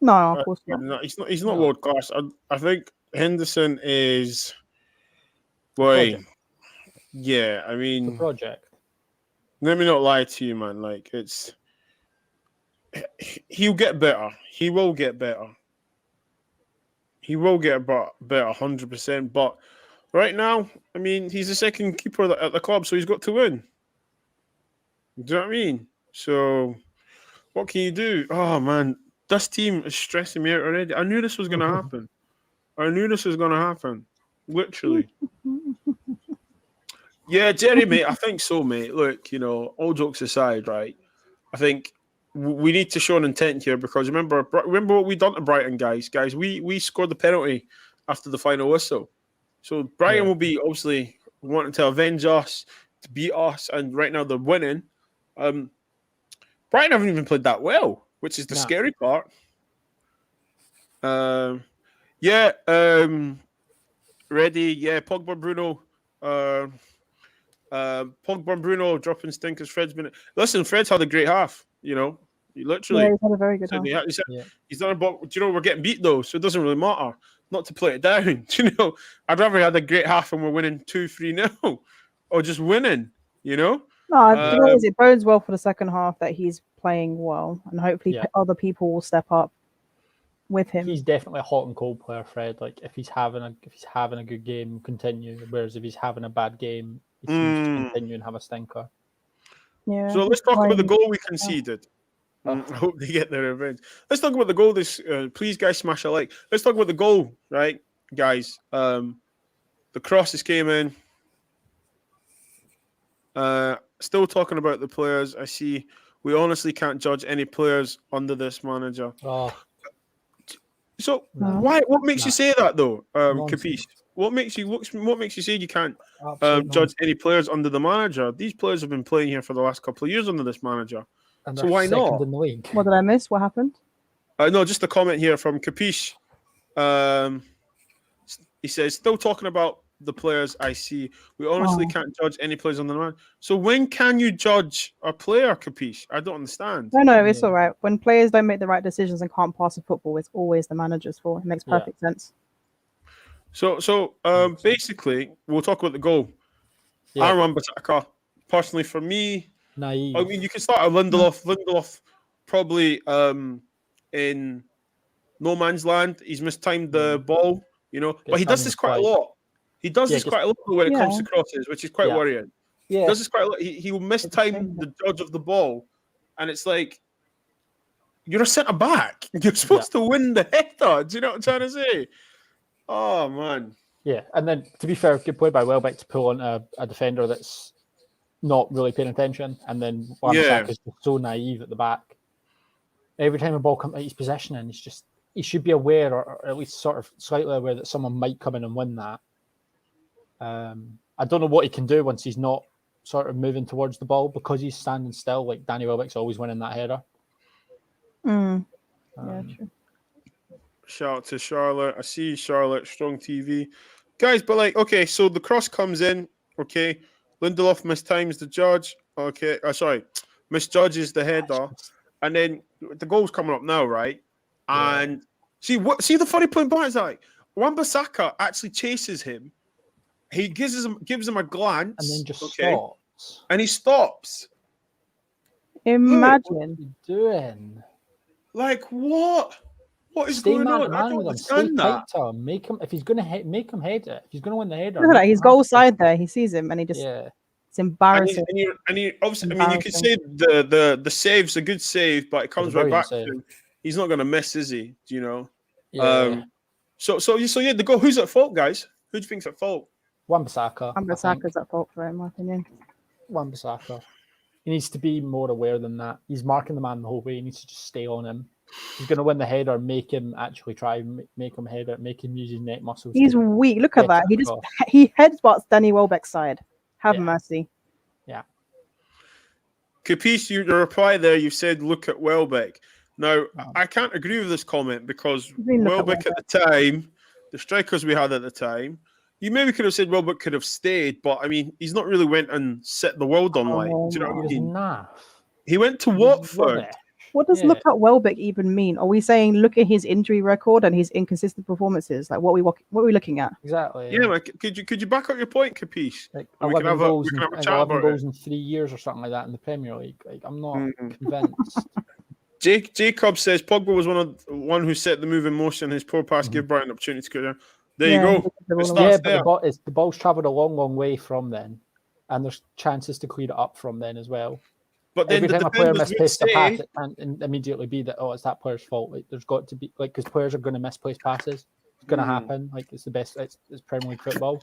No, of course not. No, he's not world class. I think Henderson is. Boy, yeah. I mean, the project. Let me not lie to you, man. Like he'll get better. He will get better. He will get better, 100%. But right now, I mean, he's the second keeper at the club, so he's got to win. Do you know what I mean? So, what can you do? Oh, man, this team is stressing me out already. I knew this was going to happen. Literally. Yeah, Jerry, mate, I think so, mate. Look, you know, all jokes aside, right? I think we need to show an intent here because remember what we done to Brighton, guys. Guys, we scored the penalty after the final whistle. So Brighton will be obviously wanting to avenge us, to beat us, and right now they're winning. Brighton haven't even played that well, which is the scary part. Ready, Pogba, Bruno. Pogba and Bruno dropping stinkers. Fred's been. Listen, Fred's had a great half. You know, he literally. Yeah, he's had a very good half. He's done about. Do you know we're getting beat though, so it doesn't really matter. Not to play it down. Do you know? I'd rather had a great half and we're winning 2-3-0, or just winning. You know. No, you know, it bodes well for the second half that he's playing well, and hopefully other people will step up with him. He's definitely a hot and cold player, Fred. Like if he's having a good game, continue. Whereas if he's having a bad game, he seems to continue and have a stinker. Yeah. So let's talk about the goal we conceded. I hope they get their revenge. Let's talk about the goal. Please, guys, smash a like. Let's talk about the goal, right, guys? The crosses came in. Still talking about the players. I see. We honestly can't judge any players under this manager. So why? What makes you say that though, Capiche? What makes you say you can't judge any players under the manager? These players have been playing here for the last couple of years under this manager. So why not? In the league. What did I miss? What happened? No, just a comment here from Capiche. He says, still talking about the players I see. We honestly can't judge any players under the manager. So when can you judge a player, Capiche? I don't understand. No, it's all right. When players don't make the right decisions and can't pass a football, it's always the manager's fault. It makes perfect sense. So basically, we'll talk about the goal. Aaron Wan-Bissaka, personally for me, naive. I mean, you can start at Lindelof. Lindelof probably in no man's land. He's mistimed the ball, you know, but he does this quite a lot. He does this quite a lot when it comes to crosses, which is quite worrying. Yeah. He does this quite a lot. He will mistime the judge of the ball, and it's like, you're a centre back. You're supposed to win the header. Do you know what I'm trying to say? Oh man. Yeah, and then to be fair, good play by Welbeck to pull on a defender that's not really paying attention, and then Wan-Bissaka is just so naive at the back. Every time a ball comes out, he's positioning. He should be aware, or at least sort of slightly aware that someone might come in and win that. I don't know what he can do once he's not sort of moving towards the ball because he's standing still. Like Danny Welbeck's always winning that header. True. Shout out to Charlotte. I see Charlotte, strong TV. Guys, but like, okay, so the cross comes in, okay. Lindelof mistimes the judge. Okay, misjudges the header. And then the goal's coming up now, right? And see the funny point about it is like Wan-Bissaka actually chases him. He gives him a glance. And then just stops. And he stops. Imagine. What are you doing? Like what? What is going on? I don't understand that. Make him, if he's going to make him head it. If he's going to win the header. Look at that. He's goal side there. He sees him and he just. Yeah. It's embarrassing. And he obviously, I mean, you could say the save's a good save, but it comes right back to him. He's not going to miss, is he? Do you know? Yeah. So the goal. Who's at fault, guys? Who do you think's at fault? Wan-Bissaka. Wan-Bissaka's at fault for it, in my opinion. Wan-Bissaka. He needs to be more aware than that. He's marking the man the whole way. He needs to just stay on him. He's going to win the header. Make him actually try. Make him header. Make him use his neck muscles. He's weak. Look at that. He headbutts Danny Welbeck's side. Have mercy. Yeah. Capiche, your reply there, you said look at Welbeck. Now, I can't agree with this comment because Welbeck at the time, the strikers we had at the time, you maybe could have said Welbeck could have stayed, but I mean, he's not really went and set the world on light. Do you know what I mean? He went to Watford. What does look at Welbeck even mean? Are we saying look at his injury record and his inconsistent performances? Like what are we looking at? Exactly. Yeah, man. Could you back up your point, Capiche? Like 11 goals in 3 years or something like that in the Premier League. Like I'm not convinced. Jacob says Pogba was one who set the move in motion. His poor pass gave Brighton an opportunity to go down. There you go. But the ball's travelled a long way from then, and there's chances to clear it up from then as well. But then every time a player misplaces a pass, it can't immediately be that it's that player's fault. Like there's got to be because players are going to misplace passes. It's going to happen. Like, it's the best. It's Premier League football.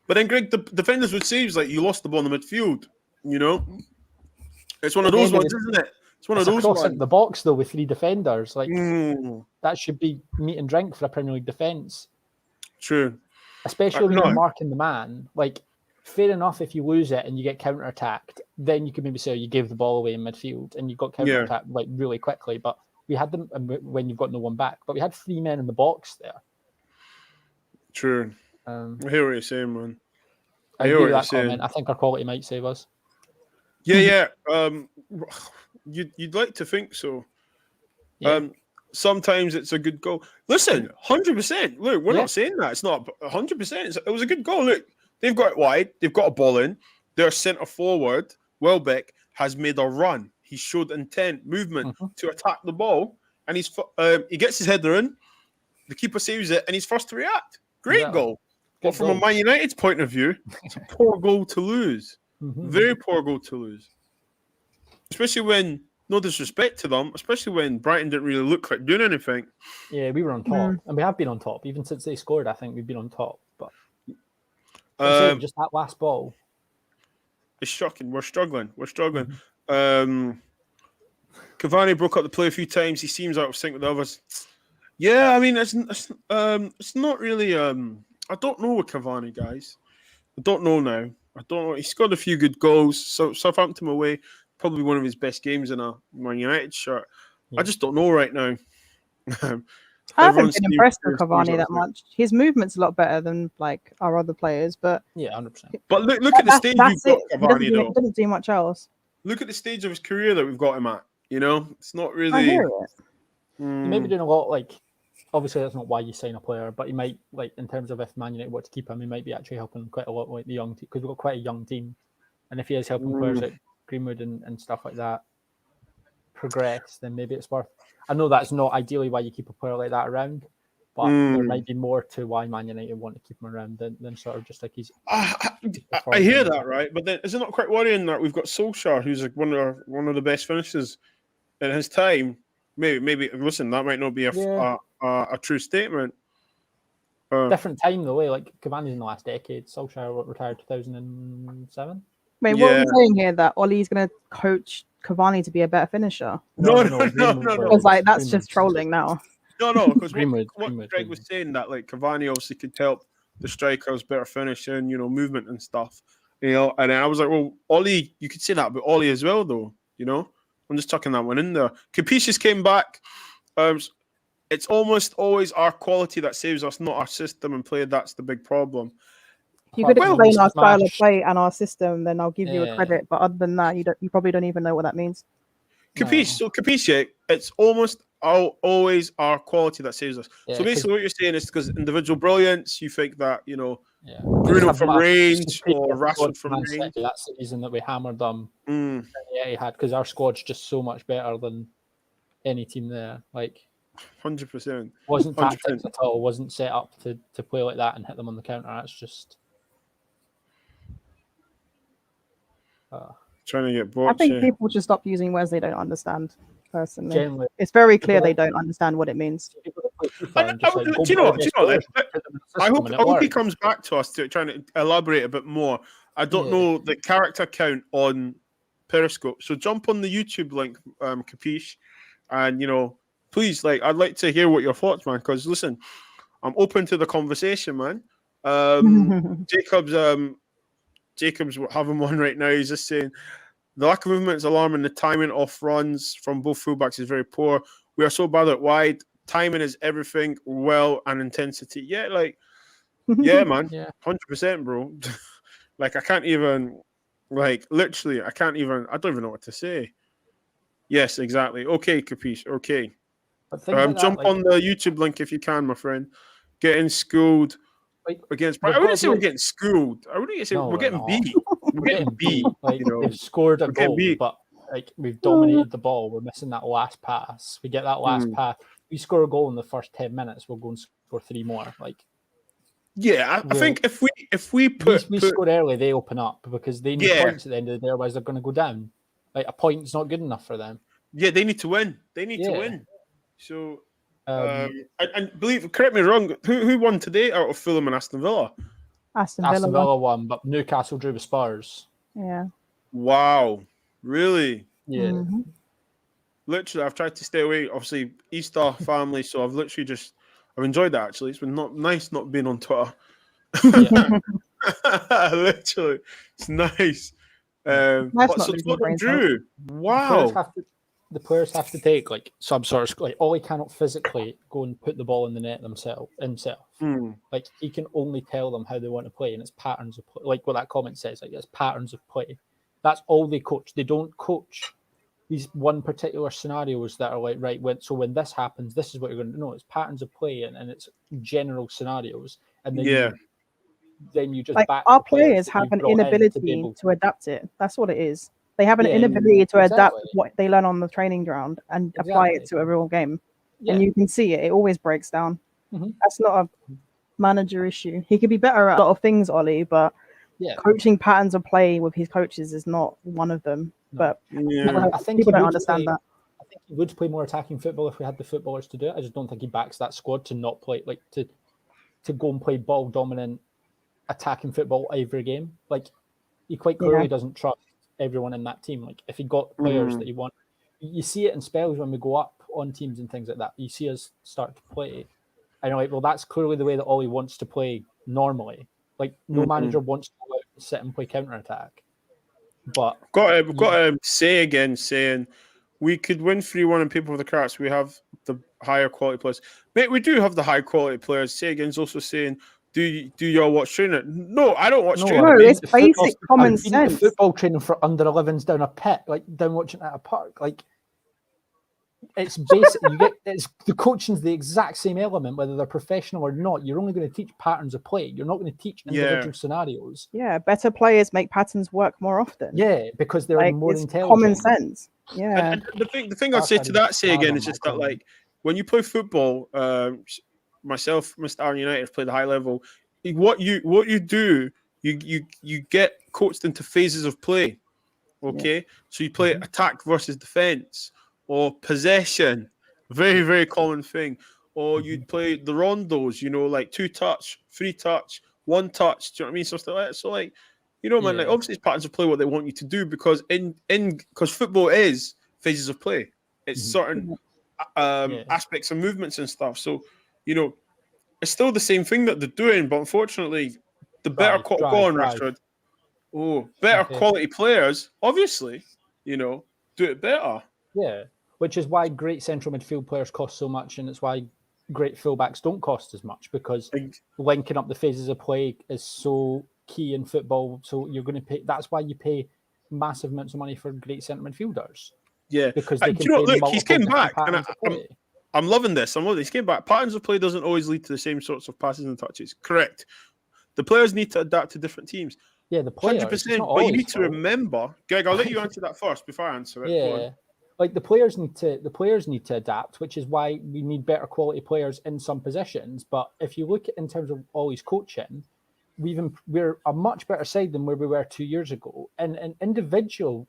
But then, Greg, the defenders would say, like, you lost the ball in the midfield. You know, it's one of those ones, isn't it? It's one of those across ones. The box though with 3 defenders, like that should be meat and drink for a Premier League defence. True, especially when you're marking the man. Like, fair enough if you lose it and you get counter attacked, then you could maybe say you gave the ball away in midfield and you got counter attacked like really quickly. But we had them when you've got no one back. But we had 3 men in the box there. True. I hear what you're saying, man. I agree with that comment. I think our quality might save us. Yeah. You'd like to think so. Yeah. Sometimes it's a good goal. Listen, 100%. Look, we're not saying that. It's not 100%. It was a good goal. Look, they've got it wide. They've got a ball in. Their centre forward, Welbeck, has made a run. He showed intent, movement to attack the ball, and he gets his header in. The keeper saves it, and he's first to react. Great goal. But from a Man United's point of view, it's a poor goal to lose. Very poor goal to lose. Especially when, no disrespect to them, especially when Brighton didn't really look like doing anything. Yeah, we were on top. And we have been on top. Even since they scored, I think we've been on top. But just that last ball. It's shocking. We're struggling. Cavani broke up the play a few times. He seems out of sync with the others. Yeah, I mean, it's not really... I don't know with Cavani, guys. I don't know now. I don't know. He scored a few good goals. So Southampton away, probably one of his best games in a Man United shirt. Yeah. I just don't know right now. I haven't been impressed with Cavani that much. His movement's a lot better than like our other players, but 100%. But look at the stage we've got Cavani though. He doesn't do much else. Look at the stage of his career that we've got him at. You know, it's not really. I hear it. He may be doing a lot like. Obviously, that's not why you sign a player, but he might, like, in terms of if Man United want to keep him, he might be actually helping quite a lot with the young team, because we've got quite a young team. And if he is helping players like Greenwood and stuff like that progress, then maybe it's worth. I know that's not ideally why you keep a player like that around, but there might be more to why Man United want to keep him around than sort of just like he's. I hear that, right? But then is it not quite worrying that we've got Solskjaer, who's like one of the best finishers in his time? Maybe listen, that might not be a true statement. Different time though, like Cavani's in the last decade. Solskjaer retired 2007. Wait, what are we saying here? That Ollie's going to coach Cavani to be a better finisher? No. Because like that's just trolling now. No, because what Greg was saying that like Cavani obviously could help the strikers better finishing, movement and stuff. And I was like, well, Ollie, you could say that about Ollie as well, though. I'm just tucking that one in there. Capicius came back. It's almost always our quality that saves us, not our system and play. That's the big problem. If you could explain our style of play and our system, then I'll give you a credit. But other than that, you probably don't even know what that means. Capicius, it's almost always our quality that saves us. Yeah, so basically what you're saying is because individual brilliance, you think that, Bruno from range or Rashford from range. That's the reason that we hammered them. Yeah, he had, because our squad's just so much better than any team there. Like 100%. Wasn't tactics at all. Wasn't set up to play like that and hit them on the counter. That's just trying to get bought. I think people should stop using words they don't understand. Personally, generally, it's very clear they don't understand what it means. I hope he comes back to us to try to elaborate a bit more. I don't know the character count on Periscope, so jump on the YouTube link, Capiche, and please, I'd like to hear what your thoughts, man. Because listen, I'm open to the conversation, man. Jacob's having one right now. He's just saying the lack of movement is alarming. The timing off runs from both fullbacks is very poor. We are so bad at wide. Timing is everything. And intensity. Yeah, man. 100%, bro. I can't even. Literally, I don't even know what to say. Yes, exactly. Okay, Capiche. Okay. Jump on the YouTube link if you can, my friend. Getting schooled against Brighton. I wouldn't say we're getting schooled. I wouldn't say we're getting beat. We're getting beat. They've scored a goal, but we've dominated the ball. We're missing that last pass. We get that last pass. We score a goal in the first 10 minutes. We'll go and score 3 more. I think if we score early, they open up because they need points at the end of the day. Otherwise, they're going to go down. A point's not good enough for them. Yeah, they need to win. They need to win. So And believe, correct me wrong, who won today out of Fulham and Aston Villa? Aston Aston Villa. Villa won, but Newcastle drew with Spurs. Yeah. Wow, really? Yeah. Mm-hmm. Literally, I've tried to stay away. Obviously, Easter family, so I've literally I've enjoyed that actually. It's been nice not being on Twitter. Yeah. Literally, it's nice. Nice But not so losing Tottenham brain drew. Wow. The players have to take like some sort of like Ollie cannot physically go and put the ball in the net himself. Like he can only tell them how they want to play, and it's patterns of play. Like what that comment says, like it's patterns of play. That's all they coach. They don't coach these one particular scenarios that are like, right, when this happens, this is what you're going to know. It's patterns of play and it's general scenarios. And then you just like back our the players players that have you've an brought in inability to adapt it. That's what it is. They have an inability to adapt what they learn on the training ground and apply it to a real game. And you can see it. It always breaks down. That's not a manager issue. He could be better at a lot of things, Ollie, but coaching patterns of play with his coaches is not one of them. But I think people don't understand that. I think he would play more attacking football if we had the footballers to do it. I just don't think he backs that squad to not play, like to go and play ball dominant attacking football every game. Like he quite clearly doesn't trust everyone in that team. Like if he got players that he wants, you see it in spells when we go up on teams and things like that. You see us start to play, and you're like, well, that's clearly the way that Ollie wants to play normally. Like no manager wants to go out and sit and play counter attack. But we've got to say again, saying we could win 3-1 on paper with the Carrots. We have the higher quality players. Mate, we do have the high quality players. Say again's also saying, do y'all watch training? No, I don't watch training. No, it's basic common sense. Football training for under 11s down a pit, like down watching at a park. Like it's basic. It's the coaching's the exact same element, whether they're professional or not. You're only going to teach patterns of play. You're not going to teach individual scenarios. Yeah, better players make patterns work more often. Yeah, because they're more intelligent. Common sense. Yeah. And the thing I'd say to that, say again, is just that like when you play football, myself, Mr. Aaron United, have played a high level. What you do, you get coached into phases of play. Okay, so you play attack versus defense. Or possession, very, very common thing. Or you'd play the rondos, like 2 touch, 3 touch, 1 touch. Do you know what I mean? Something like that. So, like, man, like obviously it's patterns of play what they want you to do because because football is phases of play. It's certain aspects of movements and stuff. So, it's still the same thing that they're doing, but unfortunately, the better Rashford. Oh, better quality players, obviously, do it better. Yeah, which is why great central midfield players cost so much, and it's why great fullbacks don't cost as much because linking up the phases of play is so key in football. So you're going to pay. That's why you pay massive amounts of money for great central midfielders. Yeah, because they can look, he's came back, and I'm loving this. He's came back. Patterns of play doesn't always lead to the same sorts of passes and touches. Correct. The players need to adapt to different teams. Yeah, the players. 100%. But you need to remember, Greg. I'll let you answer that first before I answer it. Yeah. Like the players need to adapt, which is why we need better quality players in some positions. But if you look at in terms of Ollie's coaching, we're a much better side than where we were 2 years ago. And individual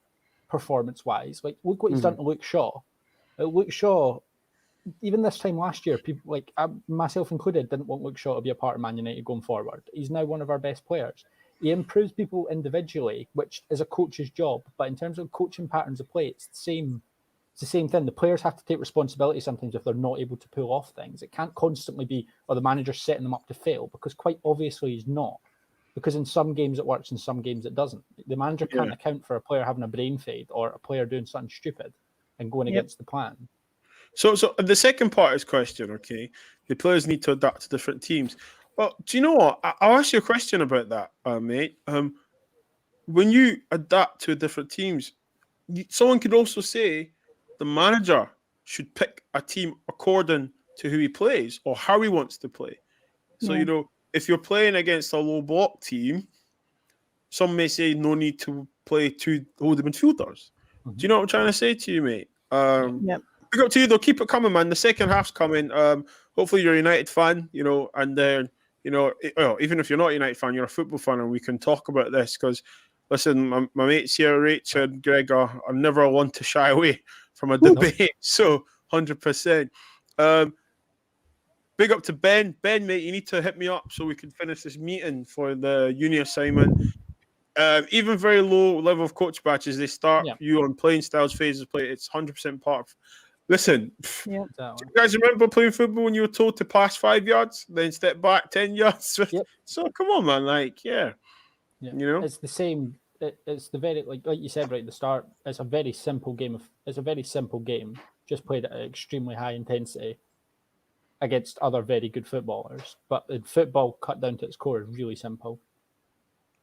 performance wise, like look what he's done to Luke Shaw. Luke Shaw, even this time last year, people like myself included didn't want Luke Shaw to be a part of Man United going forward. He's now one of our best players. He improves people individually, which is a coach's job. But in terms of coaching patterns of play, it's the same. It's the same thing. The players have to take responsibility sometimes if they're not able to pull off things. It can't constantly be, the manager's setting them up to fail, because quite obviously he's not. Because in some games it works, in some games it doesn't. The manager can't account for a player having a brain fade or a player doing something stupid and going against the plan. So the second part of his question, okay, the players need to adapt to different teams. Well, do you know what? I'll ask you a question about that, mate. When you adapt to different teams, someone could also say the manager should pick a team according to who he plays or how he wants to play. So, if you're playing against a low block team, some may say no need to play 2 holding midfielders. Do you know what I'm trying to say to you, mate? Pick up to you, though. Keep it coming, man. The second half's coming. Hopefully you're a United fan, and then, even if you're not a United fan, you're a football fan, and we can talk about this because, listen, my mates here, Rach and Greg, I'm never one to shy away from a debate. So 100%. big up to Ben. Ben, mate, you need to hit me up so we can finish this meeting for the uni assignment. Even very low level of coach batches, they start you on playing styles, phases of play. It's 100% part of. Listen, do you guys remember playing football when you were told to pass 5 yards, then step back 10 yards? Yep. So come on, man. Like, you know, it's the same. It's the very like you said right at the start. It's a very simple game. It's a very simple game, just played at an extremely high intensity against other very good footballers. But in football, cut down to its core, is really simple.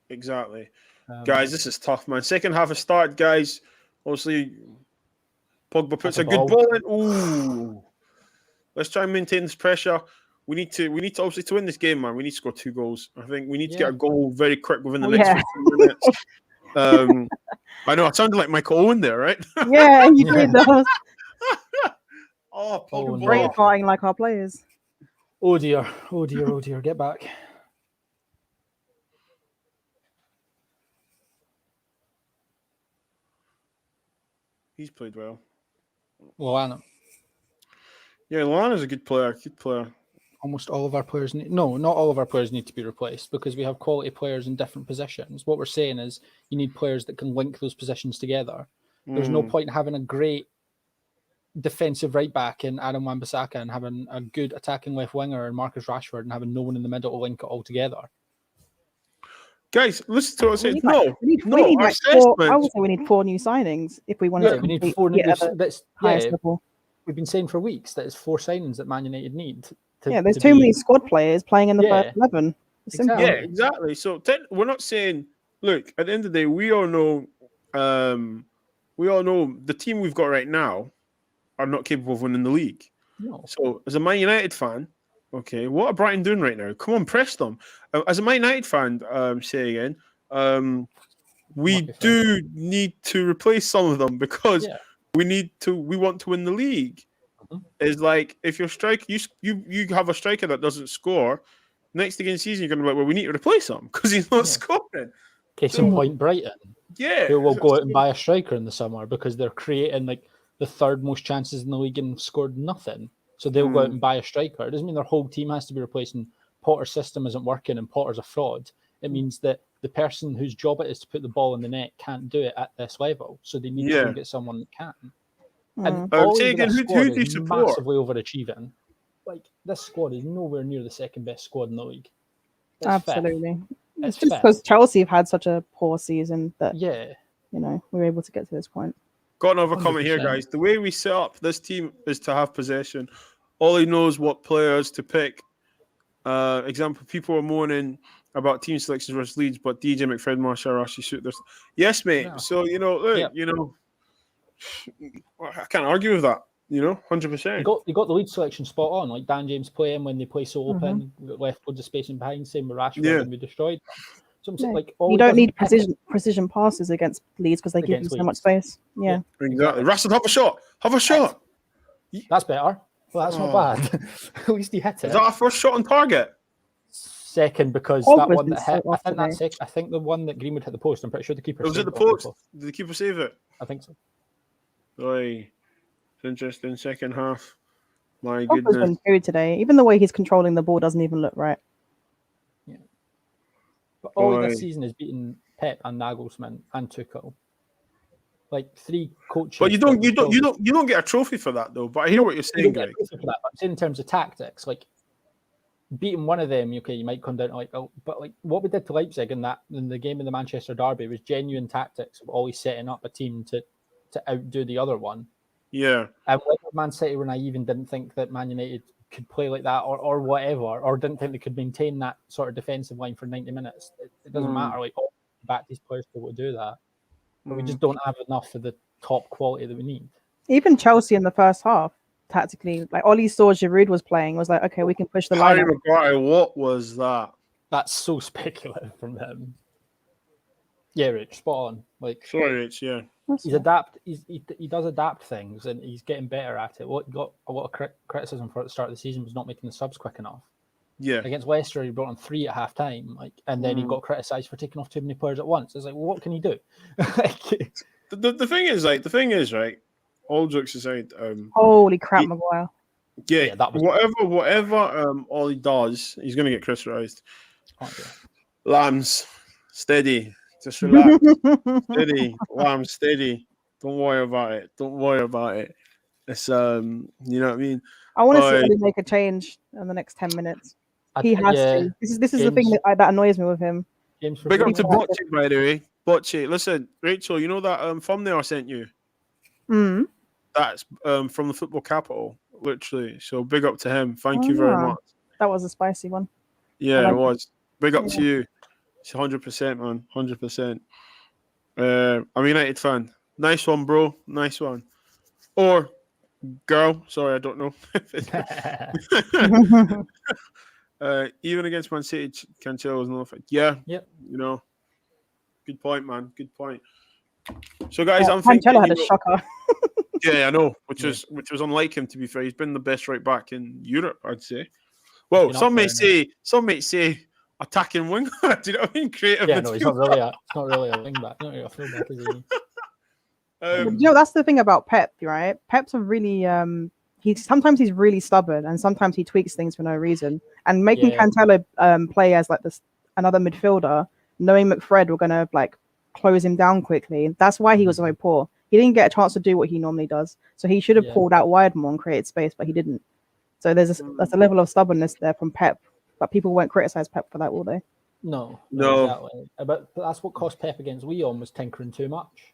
Exactly. Guys, this is tough, man. Second half has started, guys. Obviously, Pogba puts a good ball in. Ooh. Let's try and maintain this pressure. We need to obviously to win this game, man. We need to score 2 goals. I think we need to get a goal very quick within the next 15 minutes. I know I sounded like Michael Owen there, right? Yeah, you did. Pogba. Great fighting like our players. Oh dear. Get back. He's played well. Lallana. Yeah, Lallana's a good player. Almost all of our players not all of our players need to be replaced because we have quality players in different positions. What we're saying is you need players that can link those positions together. There's no point in having a great defensive right back in Adam Wan-Bissaka and having a good attacking left winger in Marcus Rashford and having no one in the middle to link it all together. Guys, listen to what I said. I would say we need 4 new signings if we want to. We need 4 new. Level. We've been saying for weeks that it's 4 signings that Man United need. There's too many squad players playing in the first 11. Exactly. Yeah, exactly. So we're not saying. Look, at the end of the day, we all know the team we've got right now are not capable of winning the league. No. So, as a Man United fan, okay, what are Brighton doing right now? Come on, press them. As a Man United fan, say again, we do need to replace some of them because we want to win the league. It's like if your striker, you have a striker that doesn't score, next again season you're going to be like, well, we need to replace him because he's not scoring. Case in point, Brighton. Yeah, who will go out and buy a striker in the summer because they're creating like the 3rd most chances in the league and scored nothing. So they'll go out and buy a striker. It doesn't mean their whole team has to be replacing. Potter's system isn't working and Potter's a fraud. It means that the person whose job it is to put the ball in the net can't do it at this level. So they need to get someone that can. And who do you support? Massively overachieving. Like this squad is nowhere near the 2nd best squad in the league. It's absolutely. It's just because Chelsea have had such a poor season that we're able to get to this point. Got another 100%. Comment here, guys. The way we set up this team is to have possession. Ollie knows what players to pick. Example, people are moaning about team selections versus Leeds, but DJ McFred, Marshall, Rashi shoot this. Yes, mate. Yeah. So I can't argue with that. 100%. You got the lead selection spot on. Like Dan James playing when they play so open, left loads of space in behind. Same with Rashford when we destroyed them. So I'm saying, like, you don't need precision passes against Leeds because they give you so much space. Yeah, exactly. Rashford, have a shot. That's better. Well, that's not bad. At least he hit it. Is that our first shot on target? Second, because that one that hit. I think the one that Greenwood hit the post. I'm pretty sure the keeper. Was it the post? Did the keeper save it? I think so. It's interesting. Second half. My goodness. Been good today. Even the way he's controlling the ball doesn't even look right. Yeah. But all this season is beating Pep and Nagelsmann and Tuchel. Like 3 coaches. But you don't get a trophy for that though. But I hear what you're saying, Greg. I'm saying in terms of tactics, like beating one of them, okay, you might come down to like, but like what we did to Leipzig in the game in the Manchester Derby was genuine tactics of always setting up a team to outdo the other one. Yeah. And Man City were naive and didn't think that Man United could play like that or whatever, or didn't think they could maintain that sort of defensive line for 90 minutes. It doesn't matter. Like all back these players to be able to do that. But we just don't have enough of the top quality that we need. Even Chelsea in the first half, tactically, like Ollie saw Giroud was playing, was like, okay, we can push the line. What was that? That's so speculative from him. Yeah, Rich, spot on. Like, sorry, Rich. Yeah, he does adapt things, and he's getting better at it. What got a lot of criticism for at the start of the season was not making the subs quick enough. Yeah, against Leicester, he brought on 3 at half time, and then he got criticised for taking off too many players at once. It's like, well, what can he do? the thing is, right? All jokes aside, holy crap, Maguire! Yeah, that was whatever Ollie does, he's going to get crystallized. oh, yeah. Lambs, steady. Just relax. Steady. Lambs, steady. Don't worry about it. Don't worry about it. It's you know what I mean? I want to see Ollie make a change in the next 10 minutes. He has to. This is the thing that annoys me with him. Big up to Bocce, by the way. Bocce, listen, Rachel, you know that thumbnail I sent you? Mm. That's from the football capital, literally. So big up to him. Thank you very much. That was a spicy one. Yeah, it was. Big up to you. It's 100%, man. 100%. I'm a United fan. Nice one, bro. Nice one. Or girl. Sorry, I don't know. Even against Man City, Cancelo's nothing. Yeah. Yep. You know. Good point, man. Good point. So, guys, I'm thinking Cancelo had a shocker. Yeah, I know, which was unlike him. To be fair, he's been the best right back in Europe, I'd say. Well, some may say attacking winger. Do you know what I mean? Creative. Yeah, no, he's not really a wing back. Not really a full back, is he? That's the thing about Pep, right? Pep's a really sometimes he's really stubborn, and sometimes he tweaks things for no reason. And making Cancelo play as like another midfielder, knowing McFred were gonna like close him down quickly. That's why he was so poor. He didn't get a chance to do what he normally does. So he should have pulled out wide more and created space, but he didn't. So there's a level of stubbornness there from Pep, but people won't criticize Pep for that, will they? No. Exactly. But that's what cost Pep against Lyon was tinkering too much.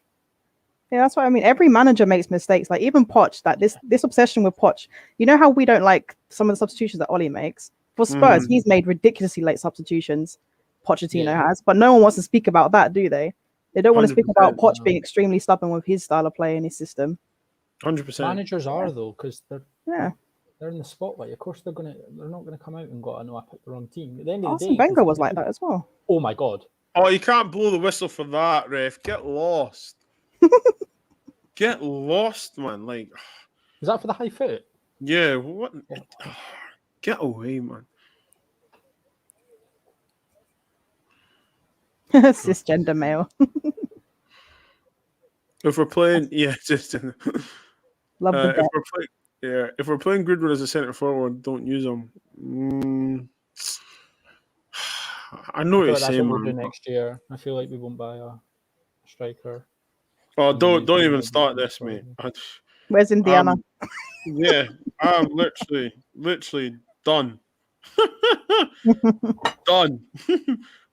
Yeah, that's what I mean. Every manager makes mistakes. Like even Poch, that this obsession with Poch. You know how we don't like some of the substitutions that Ollie makes? For Spurs, he's made ridiculously late substitutions. Pochettino has, but no one wants to speak about that, do they? They don't want to speak about Poch being extremely stubborn with his style of play and his system. 100%. Managers are though, because they're in the spotlight. Of course, they're not gonna come out and go, "I know I picked the wrong team." At the end of the day, Wenger was like that as well. Oh my god! Oh, you can't blow the whistle for that, ref. Get lost. Get lost, man. Like, was that for the high foot? Yeah. What? Get away, man. Cisgender male. If we're playing, just love the if we're playing Goodwood as a centre forward, don't use him. I know what you're saying, man. We'll do next year. I feel like we won't buy a striker. Oh, don't even start this, mate. Where's Indiana? I'm literally done. Done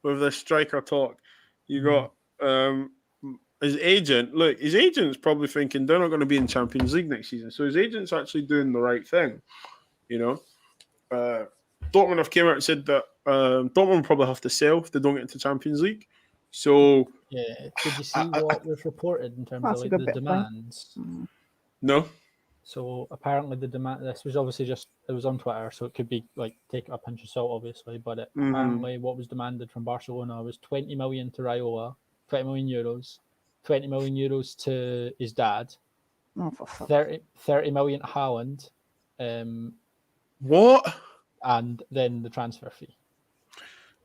with the striker talk. You got his agent. Look, his agent's probably thinking they're not going to be in Champions League next season. So his agent's actually doing the right thing. You know, Dortmund have came out and said that Dortmund probably have to sell if they don't get into Champions League. So did you see what was reported in terms of like the demands? No. So apparently the demand. This was obviously it was on Twitter, so it could be like take it a pinch of salt, obviously. But apparently, what was demanded from Barcelona was 20 million to Raiola, 20 million euros, 20 million euros to his dad, 30 million to Haaland, what? And then the transfer fee.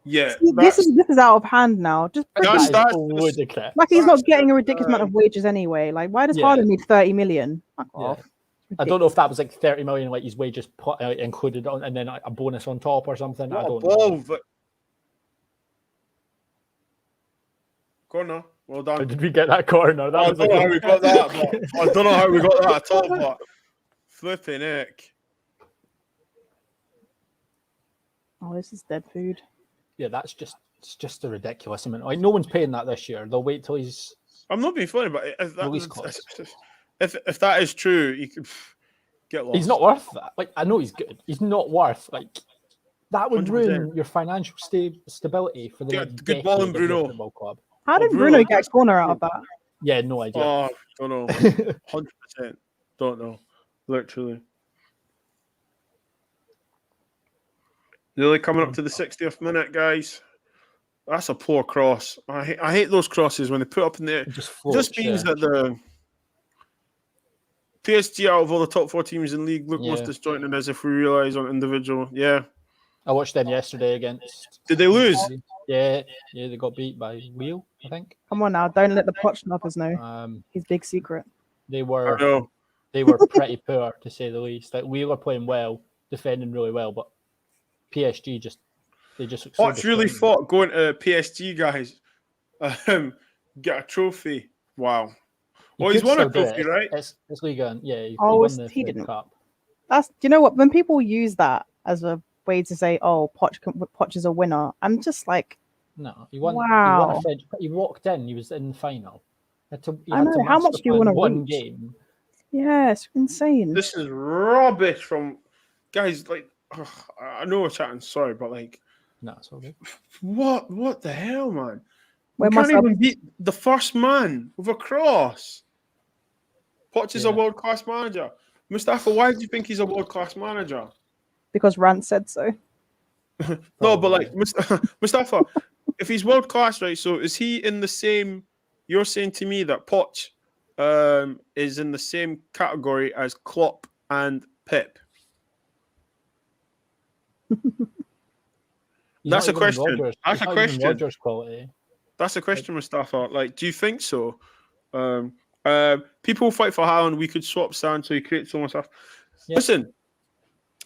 Yeah, this is out of hand now. Just that's ludicrous. Like he's not getting a ridiculous amount of wages anyway. Like why does Haaland need 30 million? Fuck off. I don't know if that was like 30 million, like his wages included on, and then a bonus on top or something. I don't know. Corner. Well done. Did we get that corner? I don't know how we got that. I don't know how we got that at all. But flipping heck. Oh, this is dead food. Yeah, it's just a ridiculous amount. Like no one's paying that this year. They'll wait till he's. I'm not being funny, but if that is true, you could get lost. He's not worth that. Like I know he's good. He's not worth like that would 100%. Ruin your financial stability for the good ball in Bruno football club. How did Bruno get a corner out of that? Yeah, no idea. Oh, don't know. 100%. Don't know. Literally. Nearly coming up to the 60th minute, guys. That's a poor cross. I hate those crosses when they put up in the air. It just means that the PSG out of all the top 4 teams in the league look most disjointed as if we realise on individual. Yeah. I watched them yesterday against. Did they lose? Yeah, they got beat by Lille, I think. Come on now, don't let the Poch lovers know. His big secret. They were. I know. they were pretty poor to say the least. Like we were playing well, defending really well, but PSG just look so Poch really disjointed. thought going to PSG, guys, get a trophy. Wow. Well, he's won a trophy, right? It's Liga, and yeah, he Oh, won the he FA didn't. Cup. Do you know what? When people use that as a way to say, "Oh, Poch is a winner," I'm just like, No, he won. wow. He walked in. He was in the final. He had to How much do you want to one reach? game? Yeah, it's insane. This is rubbish from guys. Like, I know we're chatting, sorry, but like, No, it's all good. what the hell, man? Where We must can't I- even beat the first man with a cross. Poch is a Yeah. world-class manager. Mustafa, why do you think he's a world-class manager? Because Rand said so. No, but like Mustafa, if he's world-class, right? So is he in the same? You're saying to me that Poch is in the same category as Klopp and Pep? That's a question. That's a question. Rodgers quality. That's a question, Mustafa. Like, do you think so? People fight for Haaland. We could swap Sancho. He creates so much stuff. Yeah. Listen,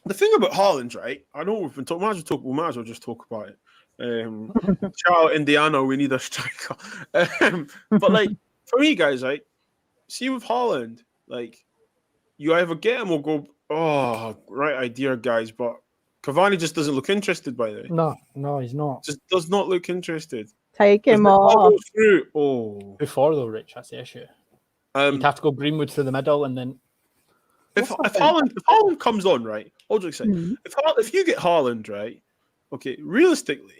the thing about Haaland, right? I know we've been talking. We might as well just talk about it. Shout out Indiana. We need a striker. But like for me, guys, right? See with Haaland, like you either get him or go. Oh, right idea, guys. But Cavani just doesn't look interested. By the way, No, he's not. just does not look interested. Take him If the ball off. goes through, oh. Before though, Rich, that's the issue. You'd have to go Greenwood through the middle, and then If Haaland comes on, right? I'll just say, if you get Haaland, right? Okay, realistically,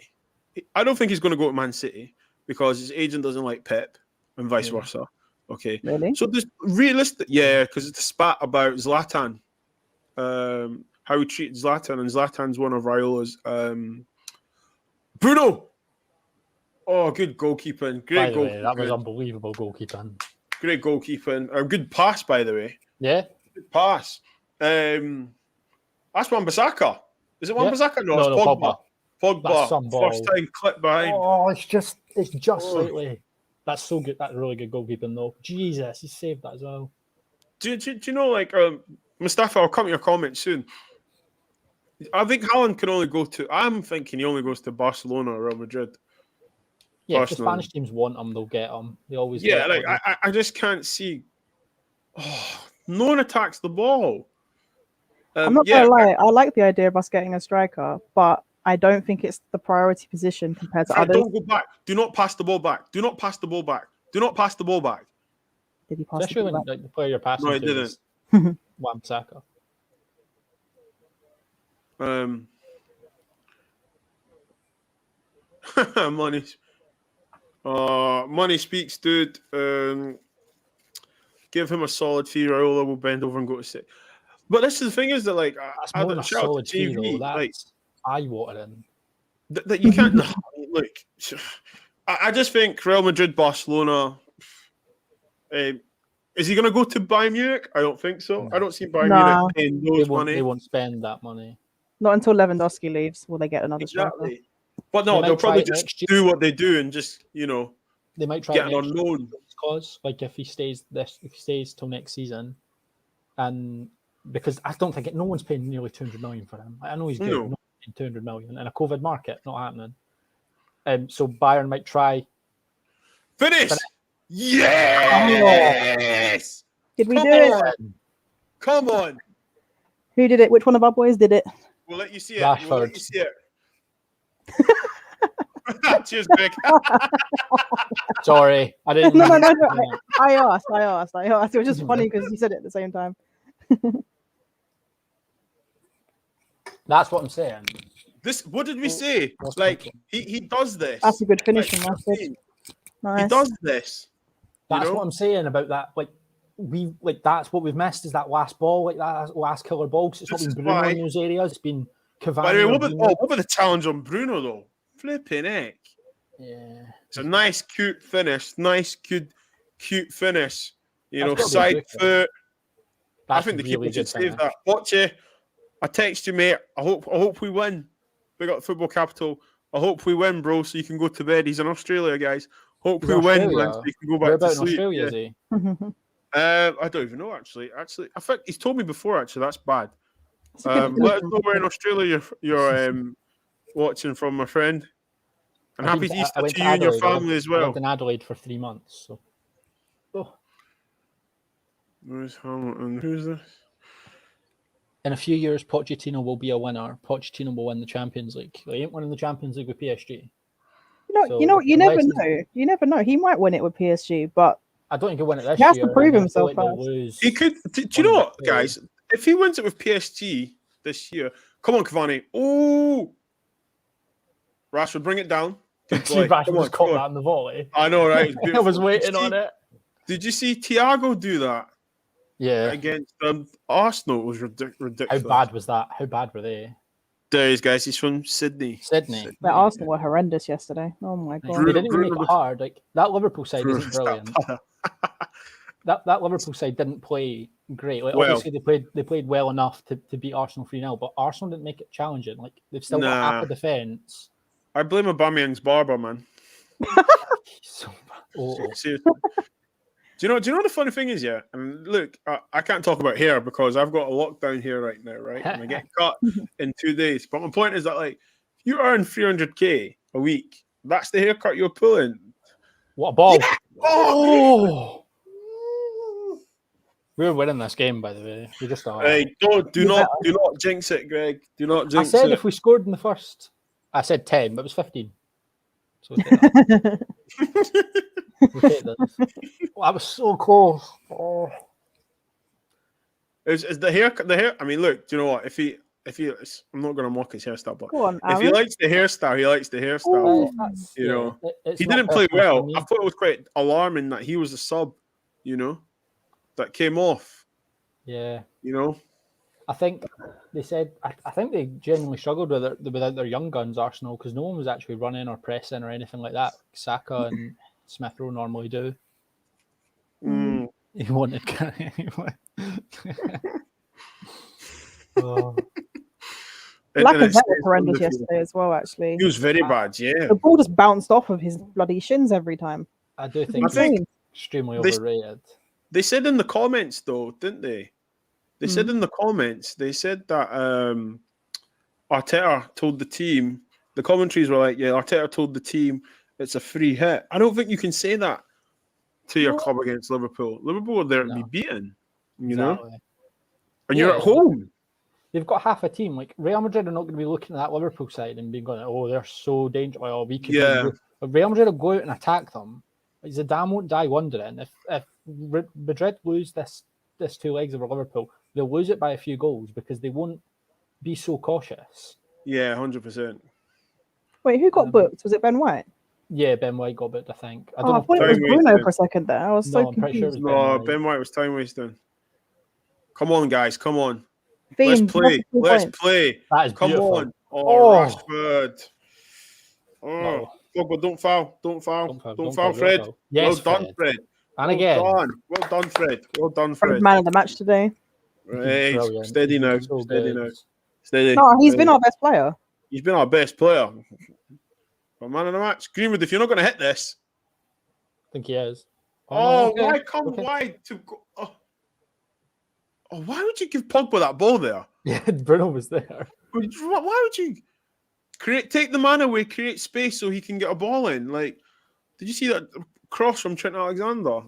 I don't think he's going to go to Man City because his agent doesn't like Pep and vice versa. Okay, Really? so this realistic, yeah, because it's a spat about Zlatan, how he treated Zlatan, and Zlatan's one of Raiola's. Bruno, oh, good goalkeeping, great by the way, goalkeeping. that was unbelievable goalkeeping. Great goalkeeping, a good pass, by the way. Yeah, Good pass. That's Wan-Bissaka. Is it Wan-Bissaka? No, it's Pogba. That's some Pogba. ball. First time clip behind. Oh, it's just slightly. That's so good. That's really good goalkeeping though. Jesus, he saved that as well. Do you know, like, Mustafa, I'll come to your comment soon. I think Haaland can only go to, I'm thinking he only goes to Barcelona or Real Madrid. Yeah, if the Personally. Spanish teams want him, they'll get him. They always Yeah, get like, him. I just can't see. Oh, no one attacks the ball. I'm not gonna lie. I like the idea of us getting a striker, but I don't think it's the priority position compared to others. Don't go back. Do not pass the ball back. Do not pass the ball back. Do not pass the ball back. Did he pass Especially the when ball back? like, the player you're passing No, he to didn't. is Wan-Bissaka. Money speaks, dude. Give him a solid fee. Raiola will bend over and go to City. But this is the thing is that like That's I more than a shout out solid to fee JV, though. like That's eye-watering. that you can't look. I just think Real Madrid, Barcelona. Is he going to go to Bayern Munich? I don't think so. I don't see Bayern Munich paying those money. They won't spend that money. Not until Lewandowski leaves will they get another striker. Exactly. But no, they'll probably just do what they do and just they might try get an unknown. Cause like if he stays till next season, and because I don't think no one's paying nearly 200 million for him. I know he's good. No. Not paying 200 million in a COVID market, not happening. So Bayern might try. Finish. Yes. Did we do it? Come on. Who did it? Which one of our boys did it? We'll let you see it. Rashford. We'll let you see it. Cheers, Greg. Sorry, I didn't. No. I asked. It was just funny because you said it at the same time. That's what I'm saying. What did we say? Like he does this. That's a good finishing like, message. Nice. He does this. That's what I'm saying about that. Like that's what we've missed is that last ball, like that last killer ball. Because it's not been Bruno in those areas. It's been Cavani. By the way, what about the challenge on Bruno though? Flipping heck. Yeah. It's a nice, cute finish. Nice, cute finish. That's side foot. I That's think the really keeper should good save finish. that. Watch you. I text you, mate. I hope we win. Big up football capital. I hope we win, bro, so you can go to bed. He's in Australia, guys. Hope we win, man, so you can go back to Whereabouts in sleep. Australia Yeah. is he? I don't even know actually. Actually, I think he's told me before. Actually, that's bad. It's a good Let us finish. know where in Australia you're watching from, my friend. And happy Easter to you and your family as I lived well. in Adelaide for 3 months. So, Where's Hamilton? Who's this? in a few years, Pochettino will be a winner. Pochettino will win the Champions League. He ain't winning the Champions League with PSG. You never know. You never know. He might win it with PSG, but I don't think he'll win it this he has year. to prove and I feel himself like they'll first. lose. He could. Do you know what, guys? If he wins it with PSG this year, come on, Cavani. Oh, Rashford, bring it down. Good boy. Rashford just caught that in the volley. I know, right? I was waiting on it. Did you see Thiago do that? Yeah. Against Arsenal, it was ridiculous. How bad was that? How bad were they? Days, guys. He's from Sydney. The Arsenal were horrendous yesterday. Oh my god! They didn't even make it hard. Like that Liverpool side isn't brilliant. that Liverpool side didn't play great. Like obviously they played well enough to beat Arsenal 3-0, but Arsenal didn't make it challenging. Like they've still got half a defence. I blame Aubameyang's barber, man. So Seriously. Do you know the funny thing is, yeah? And look, I can't talk about hair because I've got a lockdown here right now, right? And I get cut in 2 days. But my point is that, like, if you earn 300k a week, that's the haircut you're pulling. What a ball! Yeah! Oh! We're winning this game, by the way. We just are. Hey, do not jinx it, Greg. Do not jinx it. I said if we scored in the first, I said 10, but it was 15. So we'll take this. I was so close. Oh. Is the hair? I mean, look. Do you know what? If he, I'm not going to mock his hairstyle, but Go on, if he likes the hairstyle, he likes the hairstyle. You know, he didn't play well. I thought it was quite alarming that he was a sub. You know, that came off. Yeah. You know, I think they said. I think they genuinely struggled without their young guns, Arsenal, because no one was actually running or pressing or anything like that. Saka and Smith Rowe normally do. He wanted. Oh. Lacazette was horrendous yesterday as well. Actually, he was very bad. Yeah, the ball just bounced off of his bloody shins every time. I do think he's extremely overrated. They said in the comments, though, didn't they? They said in the comments. They said that Arteta told the team. The commentaries were like, "Yeah, Arteta told the team it's a free hit." I don't think you can say that to your club against Liverpool. Liverpool are there to be beaten, you know? And you're at home. They've got half a team. Like, Real Madrid are not going to be looking at that Liverpool side and being going, oh, they're so dangerous. Oh, we could but Real Madrid will go out and attack them. Like, Zidane won't die wondering. If Madrid lose this 2 legs over Liverpool, they'll lose it by a few goals because they won't be so cautious. Yeah, 100%. Wait, who got booked? Was it Ben White? Yeah, Ben White got booked, I think. I thought it was Bruno for a second there. I was so confused. No, Ben White was time wasting. Come on, guys. Come on. Let's play. Let's play. That is come beautiful. on. Oh, Rashford. Oh, but don't foul. Don't foul, Fred. Yes, well done, Fred. And again. Well done, Fred. Well done, Fred. Man of the match today. Right. Steady now. So Steady good. now. Steady. No, he's been our best player. He's been our best player. But man of the match. Greenwood, if you're not going to hit this. I think he is. Why come wide to go? Oh, why would you give Pogba that ball there? Yeah, Bruno was there. Why would you take the man away, create space so he can get a ball in? Like, did you see that cross from Trent Alexander?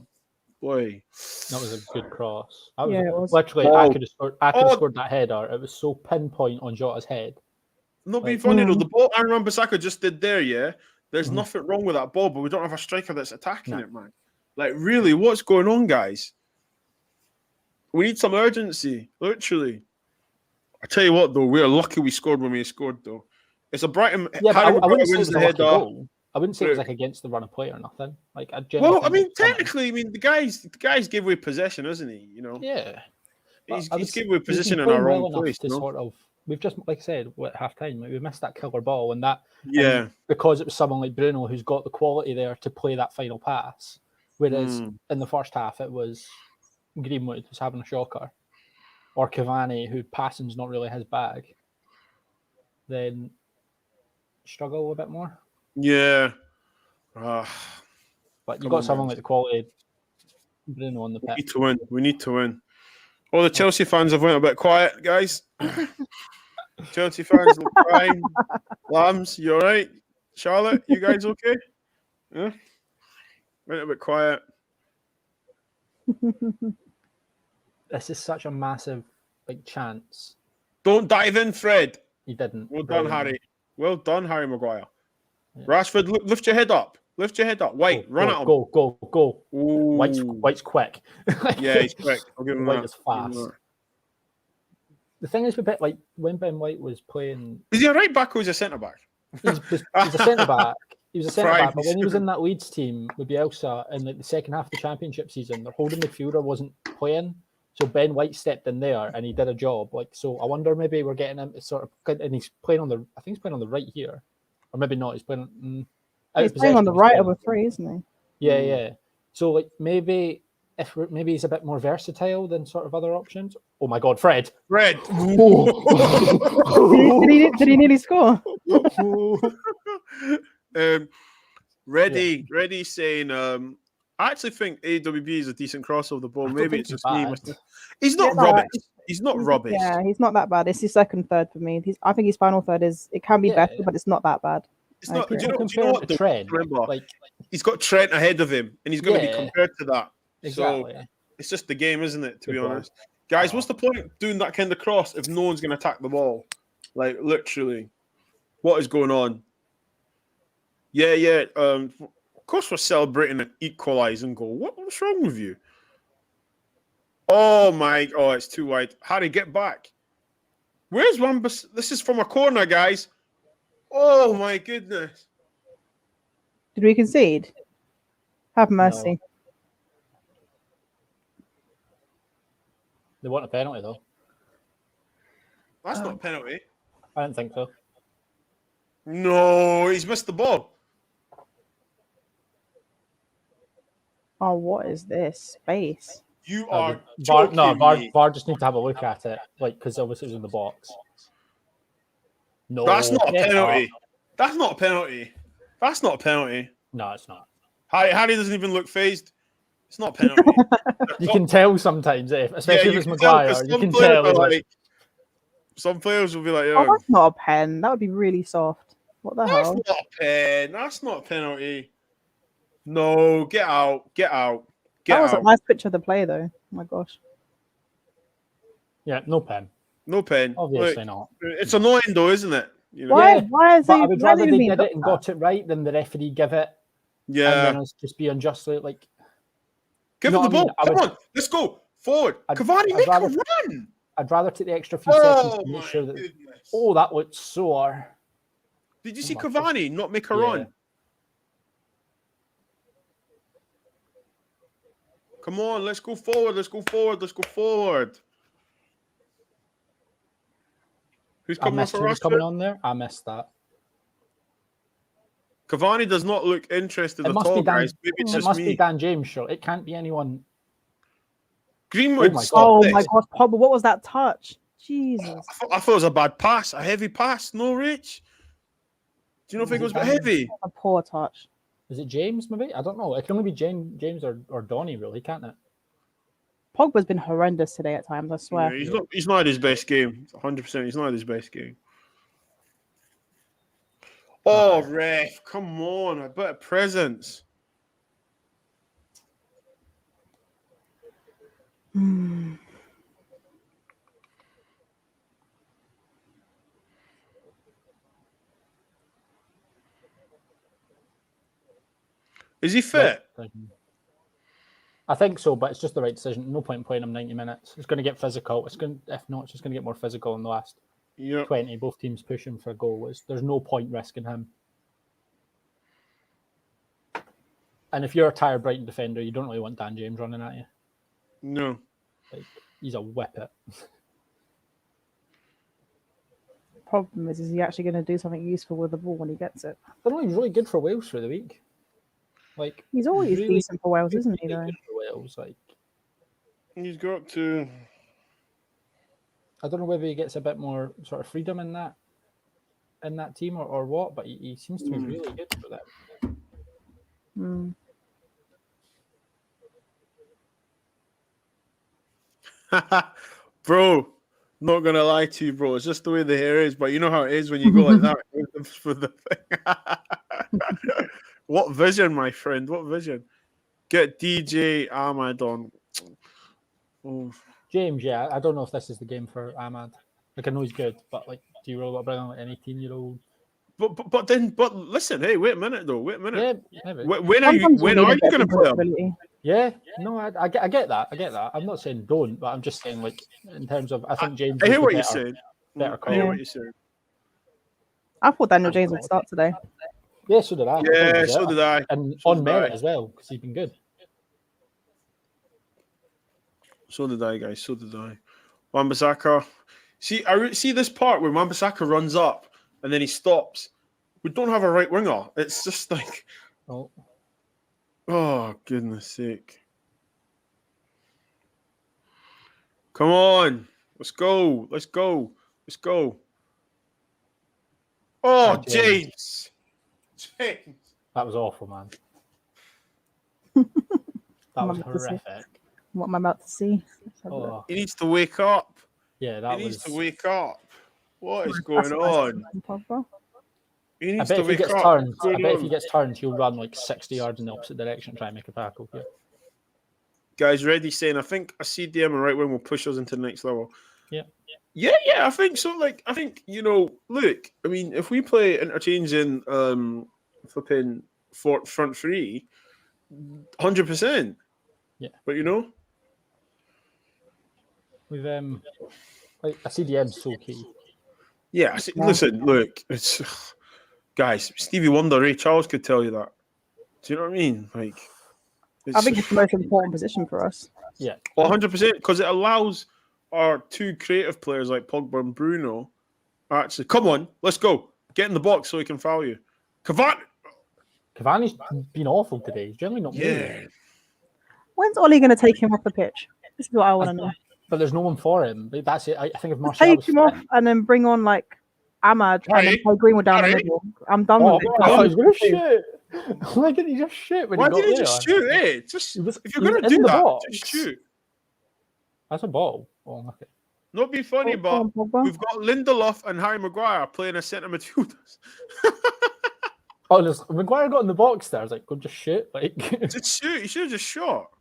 Boy, that was a good cross. That was, it was. Literally, I could have scored that header. It was so pinpoint on Jota's head. Not being funny though, the ball Aaron Wan-Bissaka just did there, yeah. There's nothing wrong with that ball, but we don't have a striker that's attacking it, man. Like, really, what's going on, guys? We need some urgency, literally. I tell you what, though, we're lucky we scored when we scored, though. It's a Brighton. Yeah, but I wouldn't say it was a lucky goal. I wouldn't say it was like against the run of play or nothing. Like, technically, the guys gave away possession, isn't he? You know. Yeah. He's gave away position in our wrong place. To sort of, we've just, like I said, at half time, we missed that killer ball, and that. Yeah. Because it was someone like Bruno who's got the quality there to play that final pass, whereas in the first half it was Greenwood who's having a shocker, or Cavani who passing's not really his bag. Then struggle a bit more. Yeah. But you got someone like the quality Bruno on the pitch. We need to win. We need to win. All the Chelsea fans have went a bit quiet, guys. Chelsea fans look crying. Lambs, you all right? Charlotte, you guys okay? Yeah. Went a bit quiet. This is such a massive chance. Don't dive in, Fred. He didn't. Well done, Harry. Well done, Harry Maguire. Yeah. Rashford, lift your head up. Lift your head up. White, run at him. Go. Ooh. White's quick. Yeah, he's quick. I'll give him White that. is fast. The thing is with it, when Ben White was playing, is he a right back or is he a centre back? He's a centre back. He was a centre back, but when he was Prime. in that Leeds team with Bielsa in the second half of the Championship season, their holding midfielder wasn't playing, so Ben White stepped in there and he did a job. So I wonder maybe we're getting him and he's playing on the. I think he's playing on the right here, or maybe not. He's playing. He's playing on the right of a three, isn't he? Yeah. So maybe he's a bit more versatile than sort of other options. Oh my God, Fred! Fred! Did he nearly score? Ready saying, I actually think AWB is a decent cross of the ball. Maybe it's just me. He's not rubbish. He's not rubbish. Yeah, he's not that bad. It's his second third for me. I think his final third it can be better, but it's not that bad. It's not. Do you know what? Trent, remember, he's got Trent ahead of him, and he's going to be compared to that. Exactly. So it's just the game, isn't it? To be honest, guys, what's the point of doing that kind of cross if no one's going to attack the ball? Like literally, what is going on? Yeah. Of course, we're celebrating an equalising goal. What's wrong with you? Oh my! Oh, it's too wide. Harry, get back. Where's Wambus? This is from a corner, guys. Oh my goodness! Did we concede? Have mercy. No. They want a penalty though. That's not a penalty. I don't think so. No, he's missed the ball. Oh, what is this space? You are VAR just need to have a look at it, because obviously it was in the box. No, that's not a penalty. That's not a penalty. That's not a penalty. No, it's not. Harry doesn't even look phased. It's not a penalty. You can tell sometimes, especially if it's Maguire. You can tell. Some players will be like, "Oh, that's not a pen. That would be really soft." What the hell? That's not a pen. That's not a penalty. No, get out. That was a nice picture of the play, though. Oh my gosh. Yeah, no pen. No pen. Obviously not. It's annoying, though, isn't it? You know? Why is he? I would rather they did it and got it right than the referee give it. Yeah. And then it's just be unjustly Give him the ball. Come on, let's go forward. Cavani, make a run. I'd rather take the extra few seconds to make sure that. Goodness. Oh, that looked sore. Did you see Cavani not make a run? Come on, let's go forward. Let's go forward. Who's coming on for Rashford? Coming on there? I missed that. Cavani does not look interested at all, guys. Maybe it's just me. It must be Dan James, sure. It can't be anyone. Greenwood. Oh my God, Pogba! What was that touch? Jesus. I thought it was a bad pass, a heavy pass. No, Rich. Do you not think it was a bit heavy? A poor touch. Is it James? Maybe I don't know. It can only be James or Donny, really, can't it? Pogba's been horrendous today at times. I swear. Yeah, he's not his best game. 100%. He's not his best game. Oh, ref! Come on, a bit of presence. Is he fit? I think so, but it's just the right decision. No point in playing him 90 minutes. It's going to get physical. If not, it's just going to get more physical in the last 20. Both teams pushing for a goal. There's no point risking him. And if you're a tired Brighton defender, you don't really want Dan James running at you. No. He's a whippet. Problem is he actually going to do something useful with the ball when he gets it? I don't know. He's really good for Wales for the week. He's always really decent for Wales, isn't he? Though. Good for Wales, he's got to. I don't know whether he gets a bit more sort of freedom in that team or what, but he seems to be really good for that. Bro, not gonna lie to you, bro. It's just the way the hair is, but you know how it is when you go like that for the thing. What vision, my friend? What vision? Get DJ Ahmad on. Oh. James, yeah, I don't know if this is the game for Ahmad. Like, I know he's good, but like, do you really want to bring on like, an 18-year-old? But listen, hey, wait a minute though. Wait a minute. Yeah, maybe. When are you going to play him? Yeah, no, I get that. I get that. I'm not saying don't, but I'm just saying like in terms of I think James. I hear what you're saying. Better call. I hear what you're saying. I thought Daniel James would start today. Yeah, so did I. Yeah, so did I. And So on did merit I. as well because he's been good. So did I, guys. So did I. Wan-Bissaka. See, I see this part where Wan-Bissaka runs up and then he stops. We don't have a right winger. It's just like, oh goodness sake! Come on, let's go, let's go, let's go. Oh, James. James. That was awful, man. That was horrific. What am I about to see? Oh. He needs to wake up. Yeah, that he needs to wake up. What is going on? He needs to wake up. I bet if he gets turned, he'll run like 60 yards in the opposite direction and try and make a tackle. Yeah. Guys, Reddy saying, I think a CDM and right wing will push us into the next level. Yeah. Yeah, I think so. Like, I think, look, I mean, if we play interchanging flipping front three, 100%. Yeah. But with like a CDM's so key. Yeah, listen, look, it's guys, Stevie Wonder, Ray Charles could tell you that. Do you know what I mean? Like, I think it's the most important position for us. Yeah. 100%, because it allows our two creative players like Pogba and Bruno actually, come on, let's go. Get in the box so he can foul you. Cavani's been awful today. He's generally not moving. When's Ollie going to take him off the pitch? This is what I want to know. But there's no one for him. But that's it. I think if Martial take him off and then bring on like Ahmad and then play Greenwood down the middle. I'm done with it. I thought he was going to shoot. Why didn't he just shoot when Why he got did he there? just shoot? Hey, if you're going to do that, just shoot. That's a ball. Oh, okay. Not be funny, but we've got Lindelof and Harry Maguire playing as centre midfielders. Maguire got in the box there. I was like, go just shoot. Like, just shoot. You should have just shot.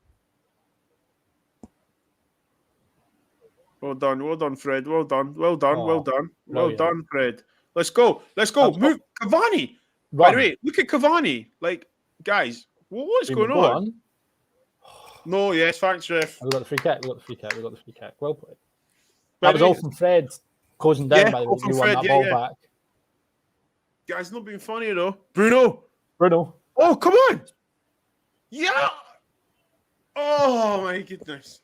Well done, Fred. Well done, Fred. Let's go. Move, Cavani. Run. By the way, look at Cavani. Like, guys, what's going on? No, yes, thanks, ref. We got the free kick. Well played. That was all from Fred closing down by the way. You won that ball back. Guys, not being funny though. Bruno. Oh, come on. Yeah. Oh my goodness.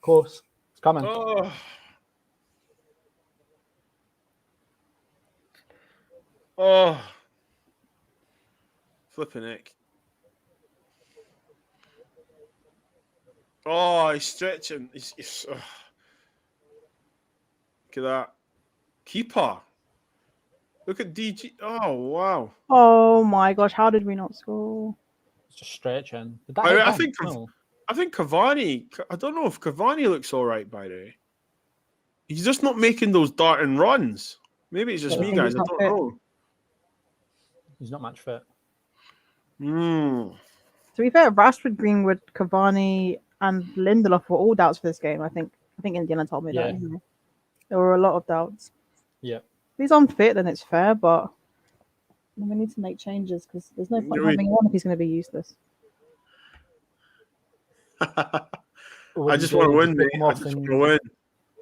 Close. It's coming. Oh. Flipping heck. Oh, he's stretching. He's Look at that. Keeper. Look at DG. Oh, wow. Oh, my gosh. How did we not score? It's just stretching. I think Cavani, I don't know if Cavani looks all right, by the way. He's just not making those darting runs. Maybe it's just me, guys. I don't know. He's not match fit. To be fair, Rashford, Greenwood, Cavani, and Lindelof were all doubts for this game. I think Indiana told me that. There were a lot of doubts. Yeah. If he's unfit, then it's fair, but we need to make changes because there's no point having one if he's going to be useless. I just want to win, mate. I just want to win.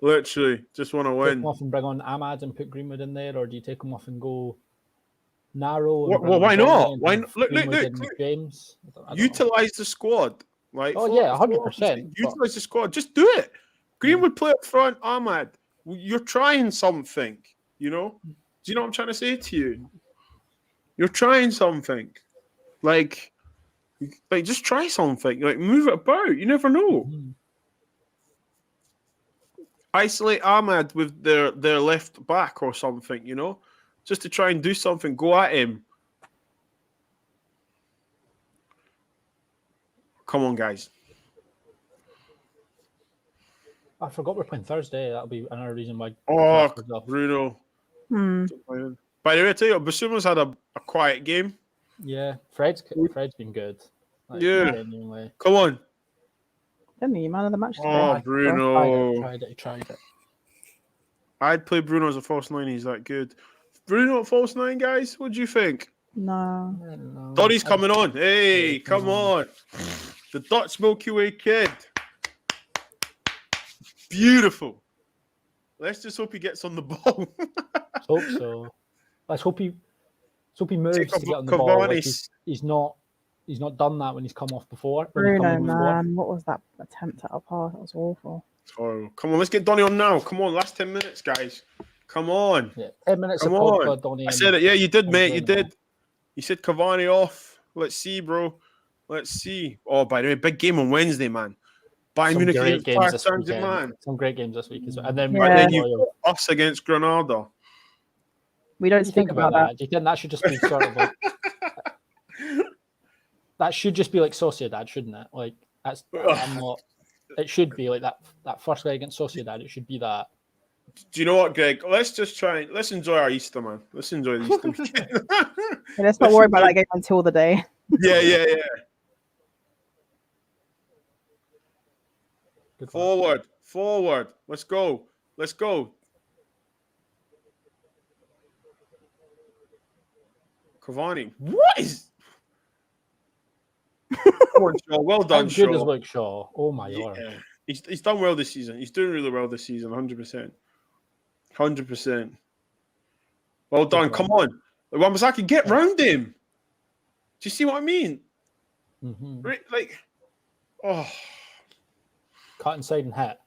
Literally, just want to win. Take him off and bring on Ahmad and put Greenwood in there, or do you take him off and go narrow? Well, why not? Why not? Look, James. Utilize the squad. Like, 100%. Utilize the squad. Just do it. Greenwood play up front. Ahmad, you're trying something. Do you know what I'm trying to say to you? You're trying something. Like just try something. Like, move it about. You never know. Mm-hmm. Isolate Ahmad with their left back or something, just to try and do something. Go at him. Come on, guys. I forgot we're playing Thursday. That'll be another reason why. Oh, Bruno. Hmm. By the way, I tell you, Basuma's had a quiet game. Yeah, Fred's been good. Like, Yeah. genuinely. Come on. Didn't he? Man of the match. Oh, Bruno. Tried it. I'd play Bruno as a false 9. He's that good. Bruno at false 9, guys. What do you think? No. Donny's coming on. Hey, come on. The Dutch Milky Way kid. Beautiful. Let's just hope he gets on the ball. Hope so. Let's hope he moves to get on the ball. Like he's not done that when he's come off before. Bruno, man, what was that attempt at a pass? That was awful. Oh, come on, let's get Donny on now. Come on, last 10 minutes, guys. Come on. Yeah, 10 minutes Come of on. Donny. I said it. Yeah, you did, mate. You did. You said Cavani off. Let's see, bro. Let's see. Oh, by the way, big game on Wednesday, man. Bayern Munich against Paris Saint-Germain. Some great games this week as well. And then you us against Granada. We don't speak about that. Do you think that should just be sort of like that should just be like Sociedad, shouldn't it? Like that's it should be like that first leg against Sociedad. It should be that. Do you know what, Greg? Let's enjoy our Easter, man. Let's enjoy the Easter weekend. Let's not worry about that game until the day. Yeah. Forward. Let's go. Cavani. What is? Come on, Shaw. Well done, How Shaw. good is Luke Shaw? Oh my god. He's done well this season. He's doing really well this season. 100%. 100%. Well done. Come on. Wan-Bissaka, get round him. Do you see what I mean? Mm-hmm. Like, oh. Cut inside and hit.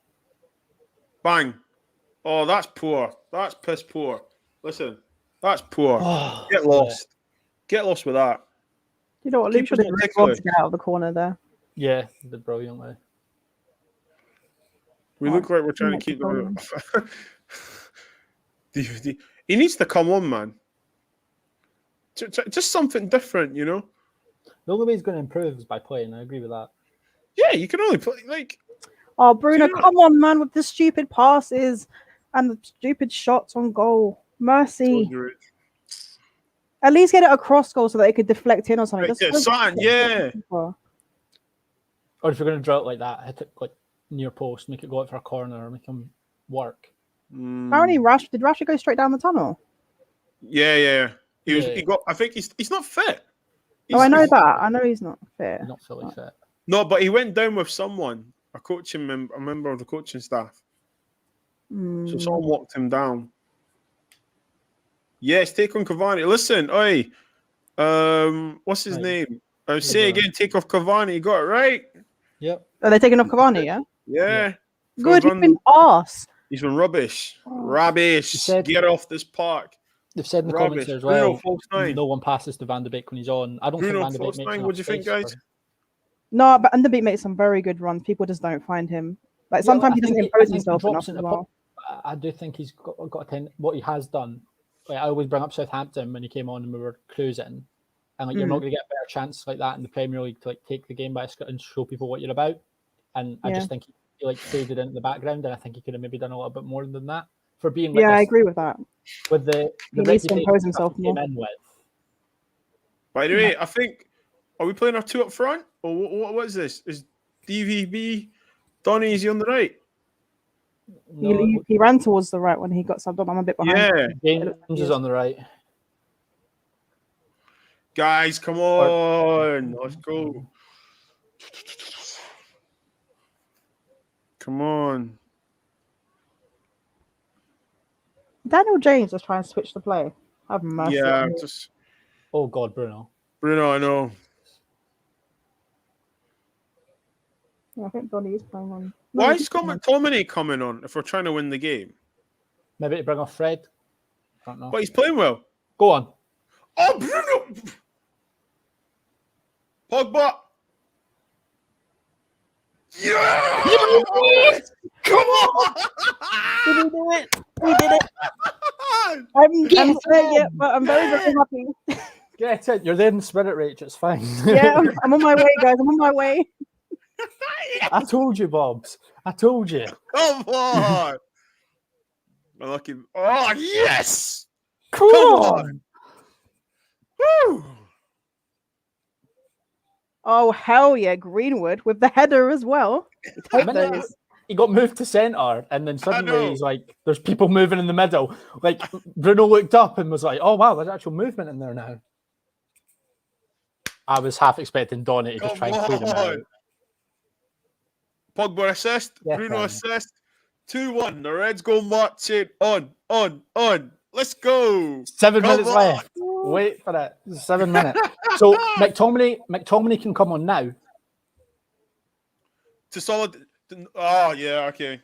Bang. Oh, that's poor. That's piss poor. Listen, that's poor. Oh, get lost. Yeah. Get lost with that. You know what? Luke did really well to get out of the corner there. Yeah, he did brilliantly. We look like we're trying to keep them. He needs to come on, man. Just something different, you know? The only way he's going to improve is by playing. I agree with that. Yeah, you can only play, like... Oh, Bruno, come on, man, with the stupid passes and the stupid shots on goal. Mercy. At least get it across goal so that it could deflect in or something. Yeah. Or if you're going to draw it like that, hit it like near post, make it go out for a corner, make him work. Apparently, did Rashford go straight down the tunnel? Yeah. He got. I think he's not fit. I know that. I know he's not fit. Not fully fit. No, but he went down with someone, a member of the coaching staff. So someone walked him down. Yes, take on Cavani. Listen, oi. What's his name? Say again, take off Cavani. You got it right? Yep. Are they taking off Cavani, yeah? Yeah. Good, he's been arse. He's been rubbish. Rubbish. Get off this park. They've said in the comments as well, no one passes to Van de Beek when he's on. I don't think Van de Beek makes enough. What do you think, guys? No, but Van de Beek makes some very good runs. People just don't find him. Like sometimes he doesn't impose himself enough as well. I do think he's got what he has done. Like, I always bring up Southampton when he came on and we were cruising, and like you're not going to get a better chance like that in the Premier League to like take the game by a scrut and show people what you're about. And I just think he like faded into the background, and I think he could have maybe done a little bit more than that for being. Like I agree with that. With the needs to impose himself more. By the way, I think are we playing our two up front or what is this? Is DVB Donny? Is he on the right? No, he ran towards the right when he got subbed up. I'm a bit behind. Yeah, James is on the right. Guys, come on, let's go. Come on. Daniel James was trying to switch the play. Have mercy. Yeah, Oh God, Bruno, I know. Yeah, I think Donny is playing on. Why is Scott McTominay coming on if we're trying to win the game? Maybe to bring off Fred. I don't know. But he's playing well. Go on. Oh, Bruno! Pogba! Yeah! Come on! Did we do it? We did it. I'm saying it, but I'm very, very happy. Get it. You're there in spirit, Rach. It's fine. Yeah, I'm on my way, guys. I'm on my way. I told you, Bobz. I told you. Come on. Lucky. Oh, yes. Come on. Woo. Oh, hell yeah. Greenwood with the header as well. Take those. He got moved to centre, and then know. suddenly he's like, there's people moving in the middle. Like, Bruno looked up and was like, oh, wow, there's actual movement in there now. I was half expecting Donny to just try and clean him out. Pogba assist, Yeah, Bruno assist, 2-1. The Reds go marching on. Let's go. 7 minutes left. Wait for it. 7 minutes. So McTominay can come on now. To solid. Oh yeah, okay.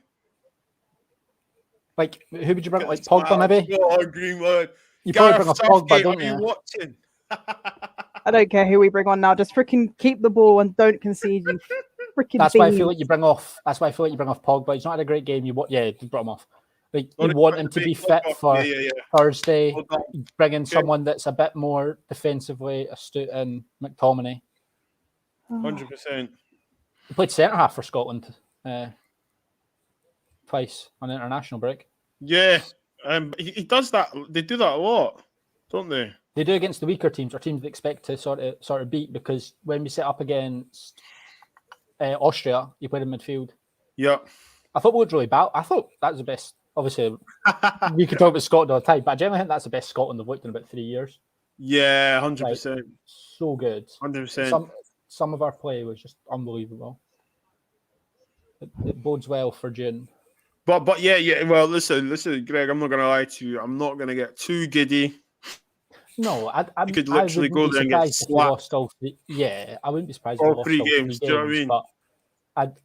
Like, who would you bring? Like Pogba, maybe? Oh, Greenwood. You probably bring a Pogba, don't are you you? watching? I don't care who we bring on now. Just freaking keep the ball and don't concede. You freaking. That's why I feel like you bring off. That's why I feel like you bring off Pogba. He's not had a great game. You brought him off. Like you want him to be fit for Thursday. Bring in someone that's a bit more defensively astute in McTominay. 100%. He played centre half for Scotland twice on international break. Yeah, he does that. They do that a lot, don't they? They do against the weaker teams or teams they expect to sort of beat, because when we set up against Austria, he played in midfield. Yeah. I thought we looked really bad. I thought that was the best. Obviously, we could talk about Scotland all the time, but I generally think that's the best Scotland they've looked in about 3 years. Yeah, 100%. Like, so good. 100%. Some of our play was just unbelievable. It bodes well for June. But yeah. Well, listen, Greg. I'm not gonna lie to you. I'm not gonna get too giddy. No, you could literally go there and get slapped. I wouldn't be surprised. All three games. Do you know what I mean? But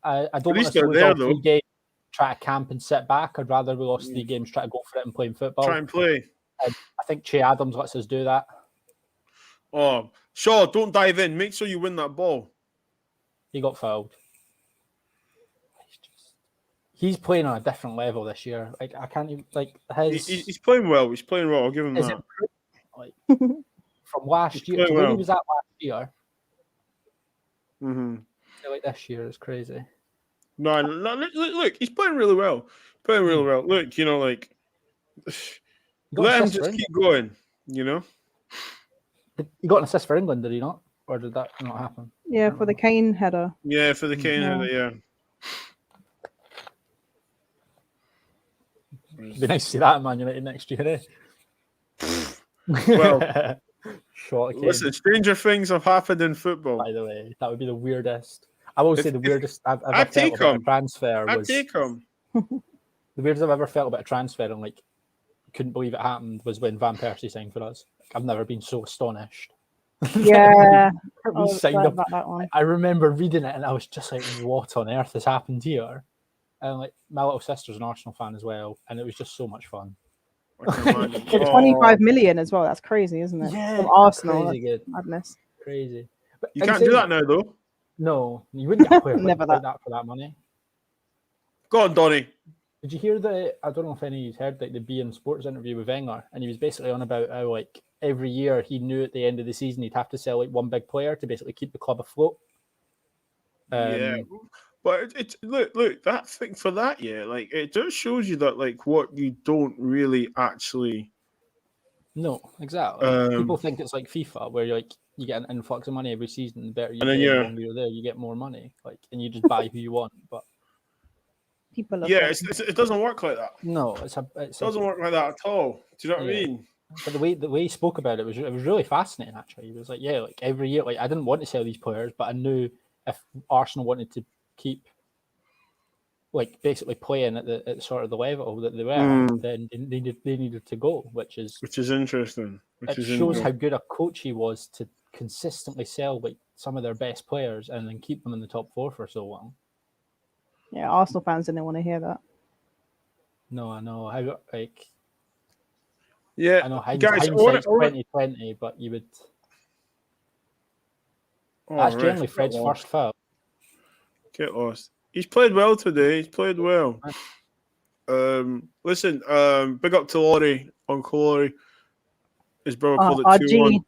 I don't want to lose all 3 games. Try to camp and sit back. I'd rather we lost 3 games, try to go for it and playing football. Try and play. I think Che Adams lets us do that. Oh, Shaw, don't dive in. Make sure you win that ball. He got fouled. He's playing on a different level this year. Like I can't even He's playing well. He's playing well. I'll give him that. Like, from last year to where he was at last year. Mm-hmm. Like this year is crazy. No, look, he's playing really well. Look, like let him just keep going. You know. He got an assist for England, did he not? Or did that not happen? Yeah, for the Kane header. Yeah, for the Kane header, yeah. It'd be nice to see that in Man United next year, eh? Well, short listen, stranger things have happened in football. By the way, that would be the weirdest. I will say the weirdest I've ever I'd felt take about him. a transfer was... I'd take him. The weirdest I've ever felt about a transfer and like couldn't believe it happened was when Van Persie signed for us. I've never been so astonished. Yeah. We signed up. That one. I remember reading it and I was just like, what on earth has happened here? And like my little sister's an Arsenal fan as well, and it was just so much fun. 25 million as well. That's crazy, isn't it? Yeah, from Arsenal. Crazy good. Madness. Crazy. But you can't do that now, though. No, you wouldn't get a player Never like that for that money. Go on, Donny. Did you hear the? I don't know if any of you heard like the BN Sports interview with Wenger, and he was basically on about how like every year he knew at the end of the season he'd have to sell like one big player to basically keep the club afloat. Yeah. But it's look that thing for that, yeah. Like it just shows you that like what you don't really actually. No, exactly. People think it's like FIFA, where you're like you get an influx of money every season. The better you play, the longer you're there, you get more money. Like, and you just buy who you want. But people, it doesn't work like that. No, it doesn't work like that at all. Do you know what I mean? But the way he spoke about it was really fascinating. Actually, he was like, yeah, like every year, like I didn't want to sell these players, but I knew if Arsenal wanted to keep like basically playing at sort of the level that they were, then they needed to go, which is interesting. It shows how good a coach he was to consistently sell like some of their best players and then keep them in the top 4 for so long. Yeah, Arsenal fans didn't want to hear that. No, I know how like. Yeah, I know hindsight's 2020, but you would. That's generally Fred's first foul. Get lost. He's played well today. He's played well. Listen, big up to Laurie, Uncle Laurie. His brother called it 2-1.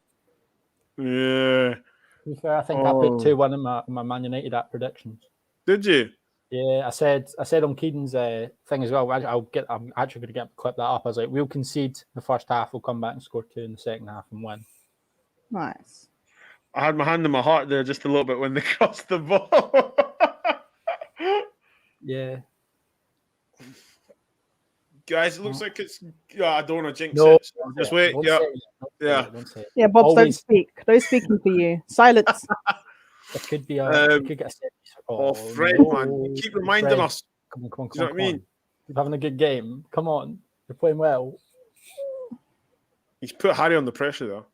Yeah. To be fair, I think I put 2-1 in my Man United at predictions. Did you? Yeah, I said on Keaton's thing as well. I'm actually going to clip that up. I was like, we'll concede the first half. We'll come back and score 2 in the second half and win. Nice. I had my hand in my heart there just a little bit when they crossed the ball. Yeah. Guys, it looks like it's. I don't want to jinx No, it. So just wait. Yeah. Yeah. Yeah, Bobz, don't speak. No speaking for you. Silence. It could be a. We could get a set piece. Fred, man, you keep reminding Fred. us. Come on. You know what I mean? You're having a good game. Come on, you're playing well. He's put Harry on the pressure though,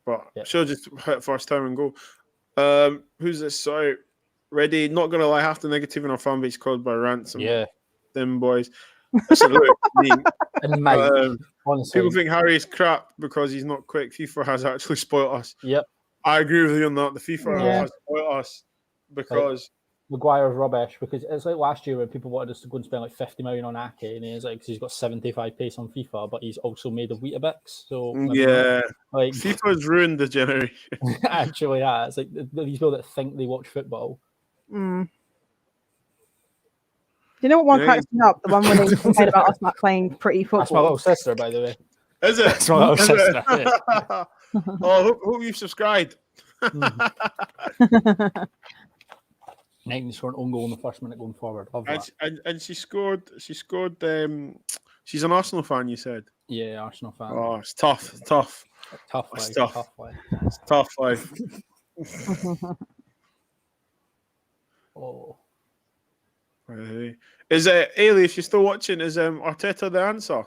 but should just hit first time and go. Who's this? Sorry, ready? Not gonna lie, half the negative in our fan base caused by ransom. Yeah, them boys. Listen, look, honestly, people think Harry is crap because he's not quick. FIFA has actually spoiled us. Yep, I agree with you on that. The FIFA has spoiled us because Maguire's rubbish. Because it's like last year when people wanted us to go and spend like 50 million on Ake, and he's like, cause he's got 75 pace on FIFA, but he's also made of Weetabix. So like FIFA's ruined the generation. Actually, it's like these people that think they watch football. Do you know what one cracks me up? The one when they complain about us not playing pretty football. That's my little sister, by the way. Is it? That's my little sister. Yeah. Hope you've subscribed. 19 scored an own goal in the first minute going forward. And she scored. She's an Arsenal fan, you said. Yeah, Arsenal fan. Oh, it's tough. Tough life. Oh. Is Ailey, if you're still watching, is Arteta the answer?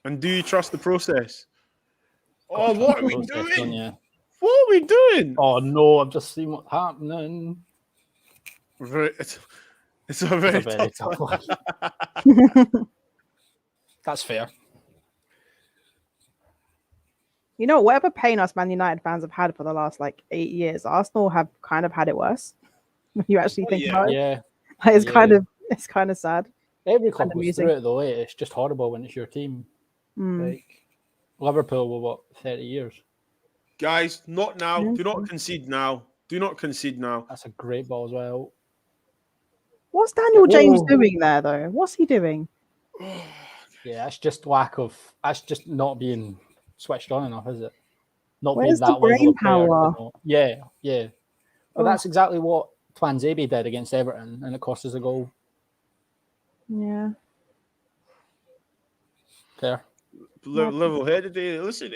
And do you trust the process? Oh, what are we doing? What are we doing? Oh no, I've just seen what's happening. It's a very tough one. That's fair. You know, whatever pain us Man United fans have had for the last 8 years, Arsenal have kind of had it worse. When you actually think about it, it's kind of sad. Every club goes through it though. It's just horrible when it's your team. Like Liverpool were 30 years. Guys, not now. Do not concede now. That's a great ball as well. What's Daniel James doing there though? What's he doing? Yeah, it's just that's just not being switched on enough, is it? Not Where's being that the brain power? Yeah. But that's exactly what Twanzebe did against Everton, and it cost us a goal. Yeah. Fair. Level-headed. Listen.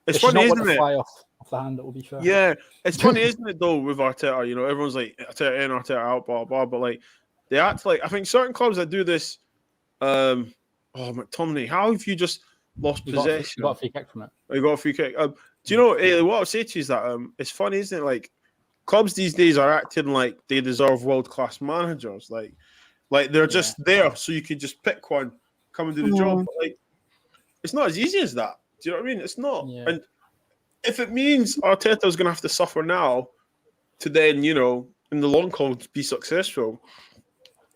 It's funny, isn't it? Fly off the hand, it will be fair. Yeah, it's funny, isn't it? Though with Arteta, everyone's like Arteta in, Arteta out, blah blah. But they act like I think certain clubs that do this. McTominay, how have you just lost possession? You got a free kick from it. You got a free kick. Do you know what I'll say to you is that it's funny, isn't it? Like clubs these days are acting like they deserve world-class managers. Like they're just there, so you can just pick one, come and do the job. But it's not as easy as that. Do you know what I mean? It's not. Yeah. And if it means Arteta's going to have to suffer now to then, in the long haul, be successful,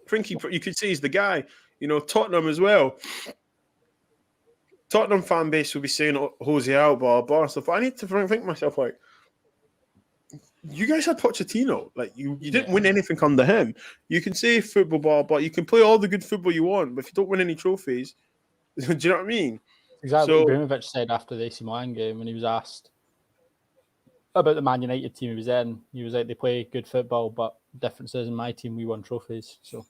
I think you could say he's the guy. Tottenham as well. Tottenham fan base will be saying Jose out, blah, blah, and stuff. I need to think myself, you guys had Pochettino. You didn't win anything under him. You can say football, but you can play all the good football you want, but if you don't win any trophies, do you know what I mean? Exactly what Ibrahimovic said after the AC Milan game when he was asked about the Man United team he was in. He was like, they play good football, but difference is in my team, we won trophies. So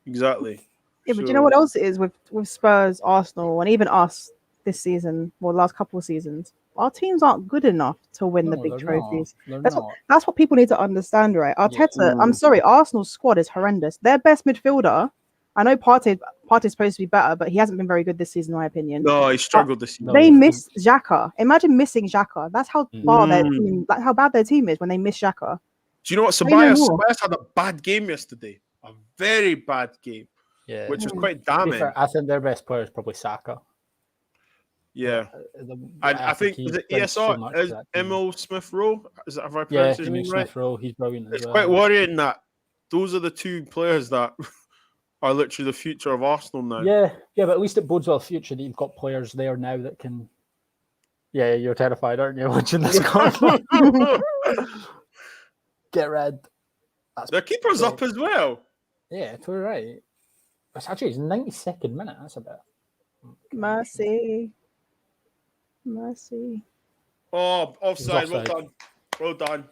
exactly. Yeah, but do you know what else it is with Spurs, Arsenal, and even us this season, the last couple of seasons? Our teams aren't good enough to win the big trophies. That's what people need to understand, right? Arteta, I'm sorry, Arsenal's squad is horrendous. Their best midfielder, I know Partey's supposed to be better, but he hasn't been very good this season, in my opinion. No, he struggled this season. They missed Xhaka. Imagine missing Xhaka. That's how far their team, how bad their team is when they miss Xhaka. Do you know what? Ceballos had a bad game yesterday. A very bad game. Yeah. Which was quite damning. I think their best player is probably Saka. Yeah. I think is it ESR? Is Emil Smith Rowe? Is that how I pronounce his name right? Smith Rowe, he's brilliant. It's quite worrying that those are the two players that are literally the future of Arsenal now. Yeah, but at least it bodes well the future that you've got players there now that can Yeah, you're terrified, aren't you, watching this corner? Get red. The keeper's up as well. Yeah, it's all right. It's actually his 92nd minute. That's a bit. Mercy. Oh, offside. Well offside. done. Well done.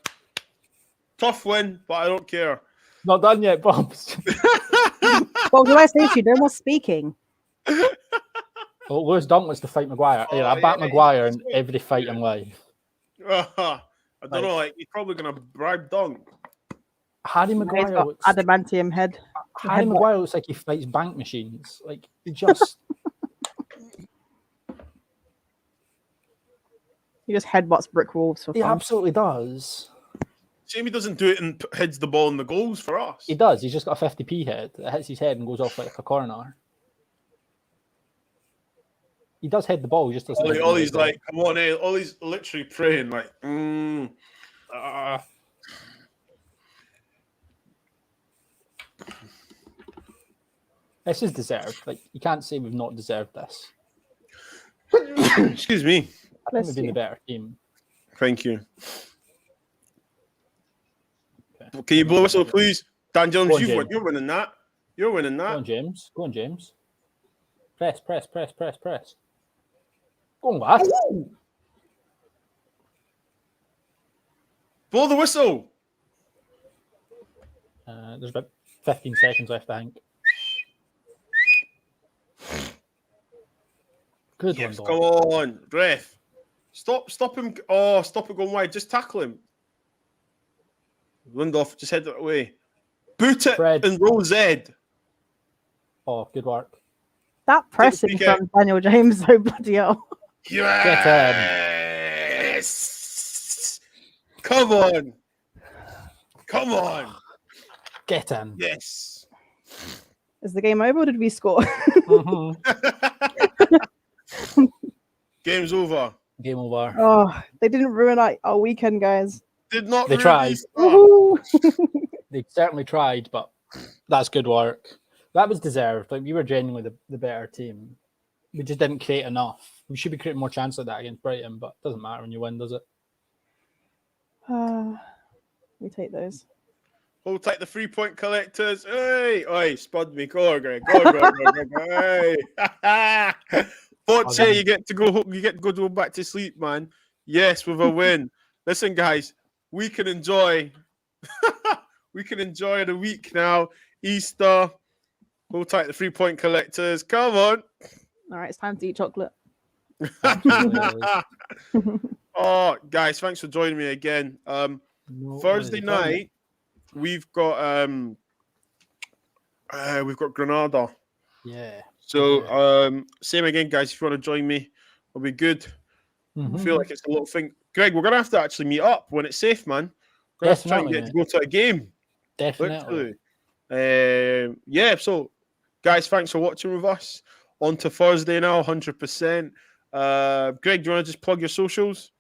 Tough win, but I don't care. Not done yet, Bobz. What do I say to you? No more speaking. Well, Lewis Dunk was to fight Maguire. Oh, I back yeah, Maguire in every fight in life. I don't know. Like, he's probably going to bribe Dunk. Harry He's Maguire got looks. adamantium head. Harry Maguire looks like he fights bank machines. Like he just. He just headbutts brick walls for He fun. absolutely does. Shame he doesn't do it and heads the ball in the goals for us. He does. He's just got a 50p head. It hits his head and goes off like a corner. He does head the ball. He just doesn't. Ollie's like, come on, eh? Ollie's literally praying, like, This is deserved. Like you can't say we've not deserved this. Excuse me. I think we've been the better team. Thank you. Okay. Can you blow whistle, please? Dan Jones, you're winning that. You're winning that. Go on, James. Go on, James. Press. Go on, lad. Blow the whistle. There's about 15 seconds left, I think. Good Yes, one, come Bob. on, ref. Stop him. Oh, stop it going wide. Just tackle him. Lindorf, just head it away. Boot it Fred. and roll Z. Oh, good work. That pressing from Daniel James, though, bloody hell. Yes. Come on. Get in. Yes. Is the game over or did we score? Game's over. Game over. Oh, they didn't ruin our weekend, guys. Did not. They really tried. start. They certainly tried, but that's good work. That was deserved. Like we were genuinely the better team. We just didn't create enough. We should be creating more chances like that against Brighton, but it doesn't matter when you win, does it? We take those. Hold tight the 3-point collectors. Hey, oi, spud me. Go on, Greg. Go. Hey. Boche, you get to go back to sleep, man. Yes, with a win. Listen, guys, we can enjoy the week now. Easter. Hold tight the 3-point collectors. Come on. All right, it's time to eat chocolate. Oh, guys, thanks for joining me again. Thursday night, we've got Granada. Yeah. So same again, guys. If you want to join me, it'll be good. I feel like it's a little thing. Greg, we're gonna have to actually meet up when it's safe, man. We're gonna have to try and get to go to a game. Definitely. Yeah. So, guys, thanks for watching with us. On to Thursday now, 100%. Greg, do you want to just plug your socials?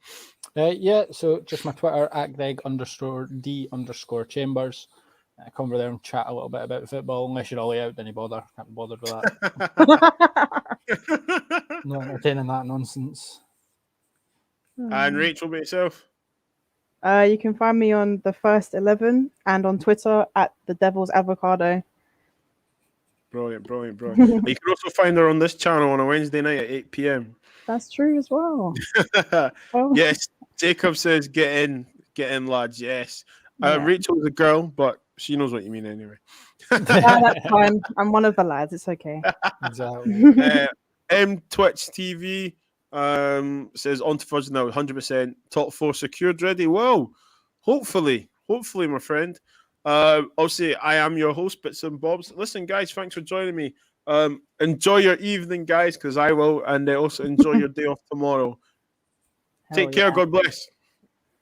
Yeah, so just my Twitter at Greg_D_Chambers. Come over there and chat a little bit about football. Unless you're all out, then you bother. Can't be bothered with that. Not entertaining that nonsense. And Rachel, by yourself. You can find me on the First 11 and on Twitter at the Devil's Avocado. Brilliant. You can also find her on this channel on a Wednesday night at 8 p.m. That's true as well. Yes, Jacob says, get in, lads. Yes. Yeah. Rachel's a girl, but she knows what you mean anyway. That's fine. I'm one of the lads. It's okay. Exactly. Twitch TV says on to Fudge now, 100% top 4 secured ready. Well, hopefully, my friend. Obviously, I am your host, Bitz and Bobz. Listen, guys, thanks for joining me. Enjoy your evening, guys, because I will, and also enjoy your day off tomorrow. Take care. God bless.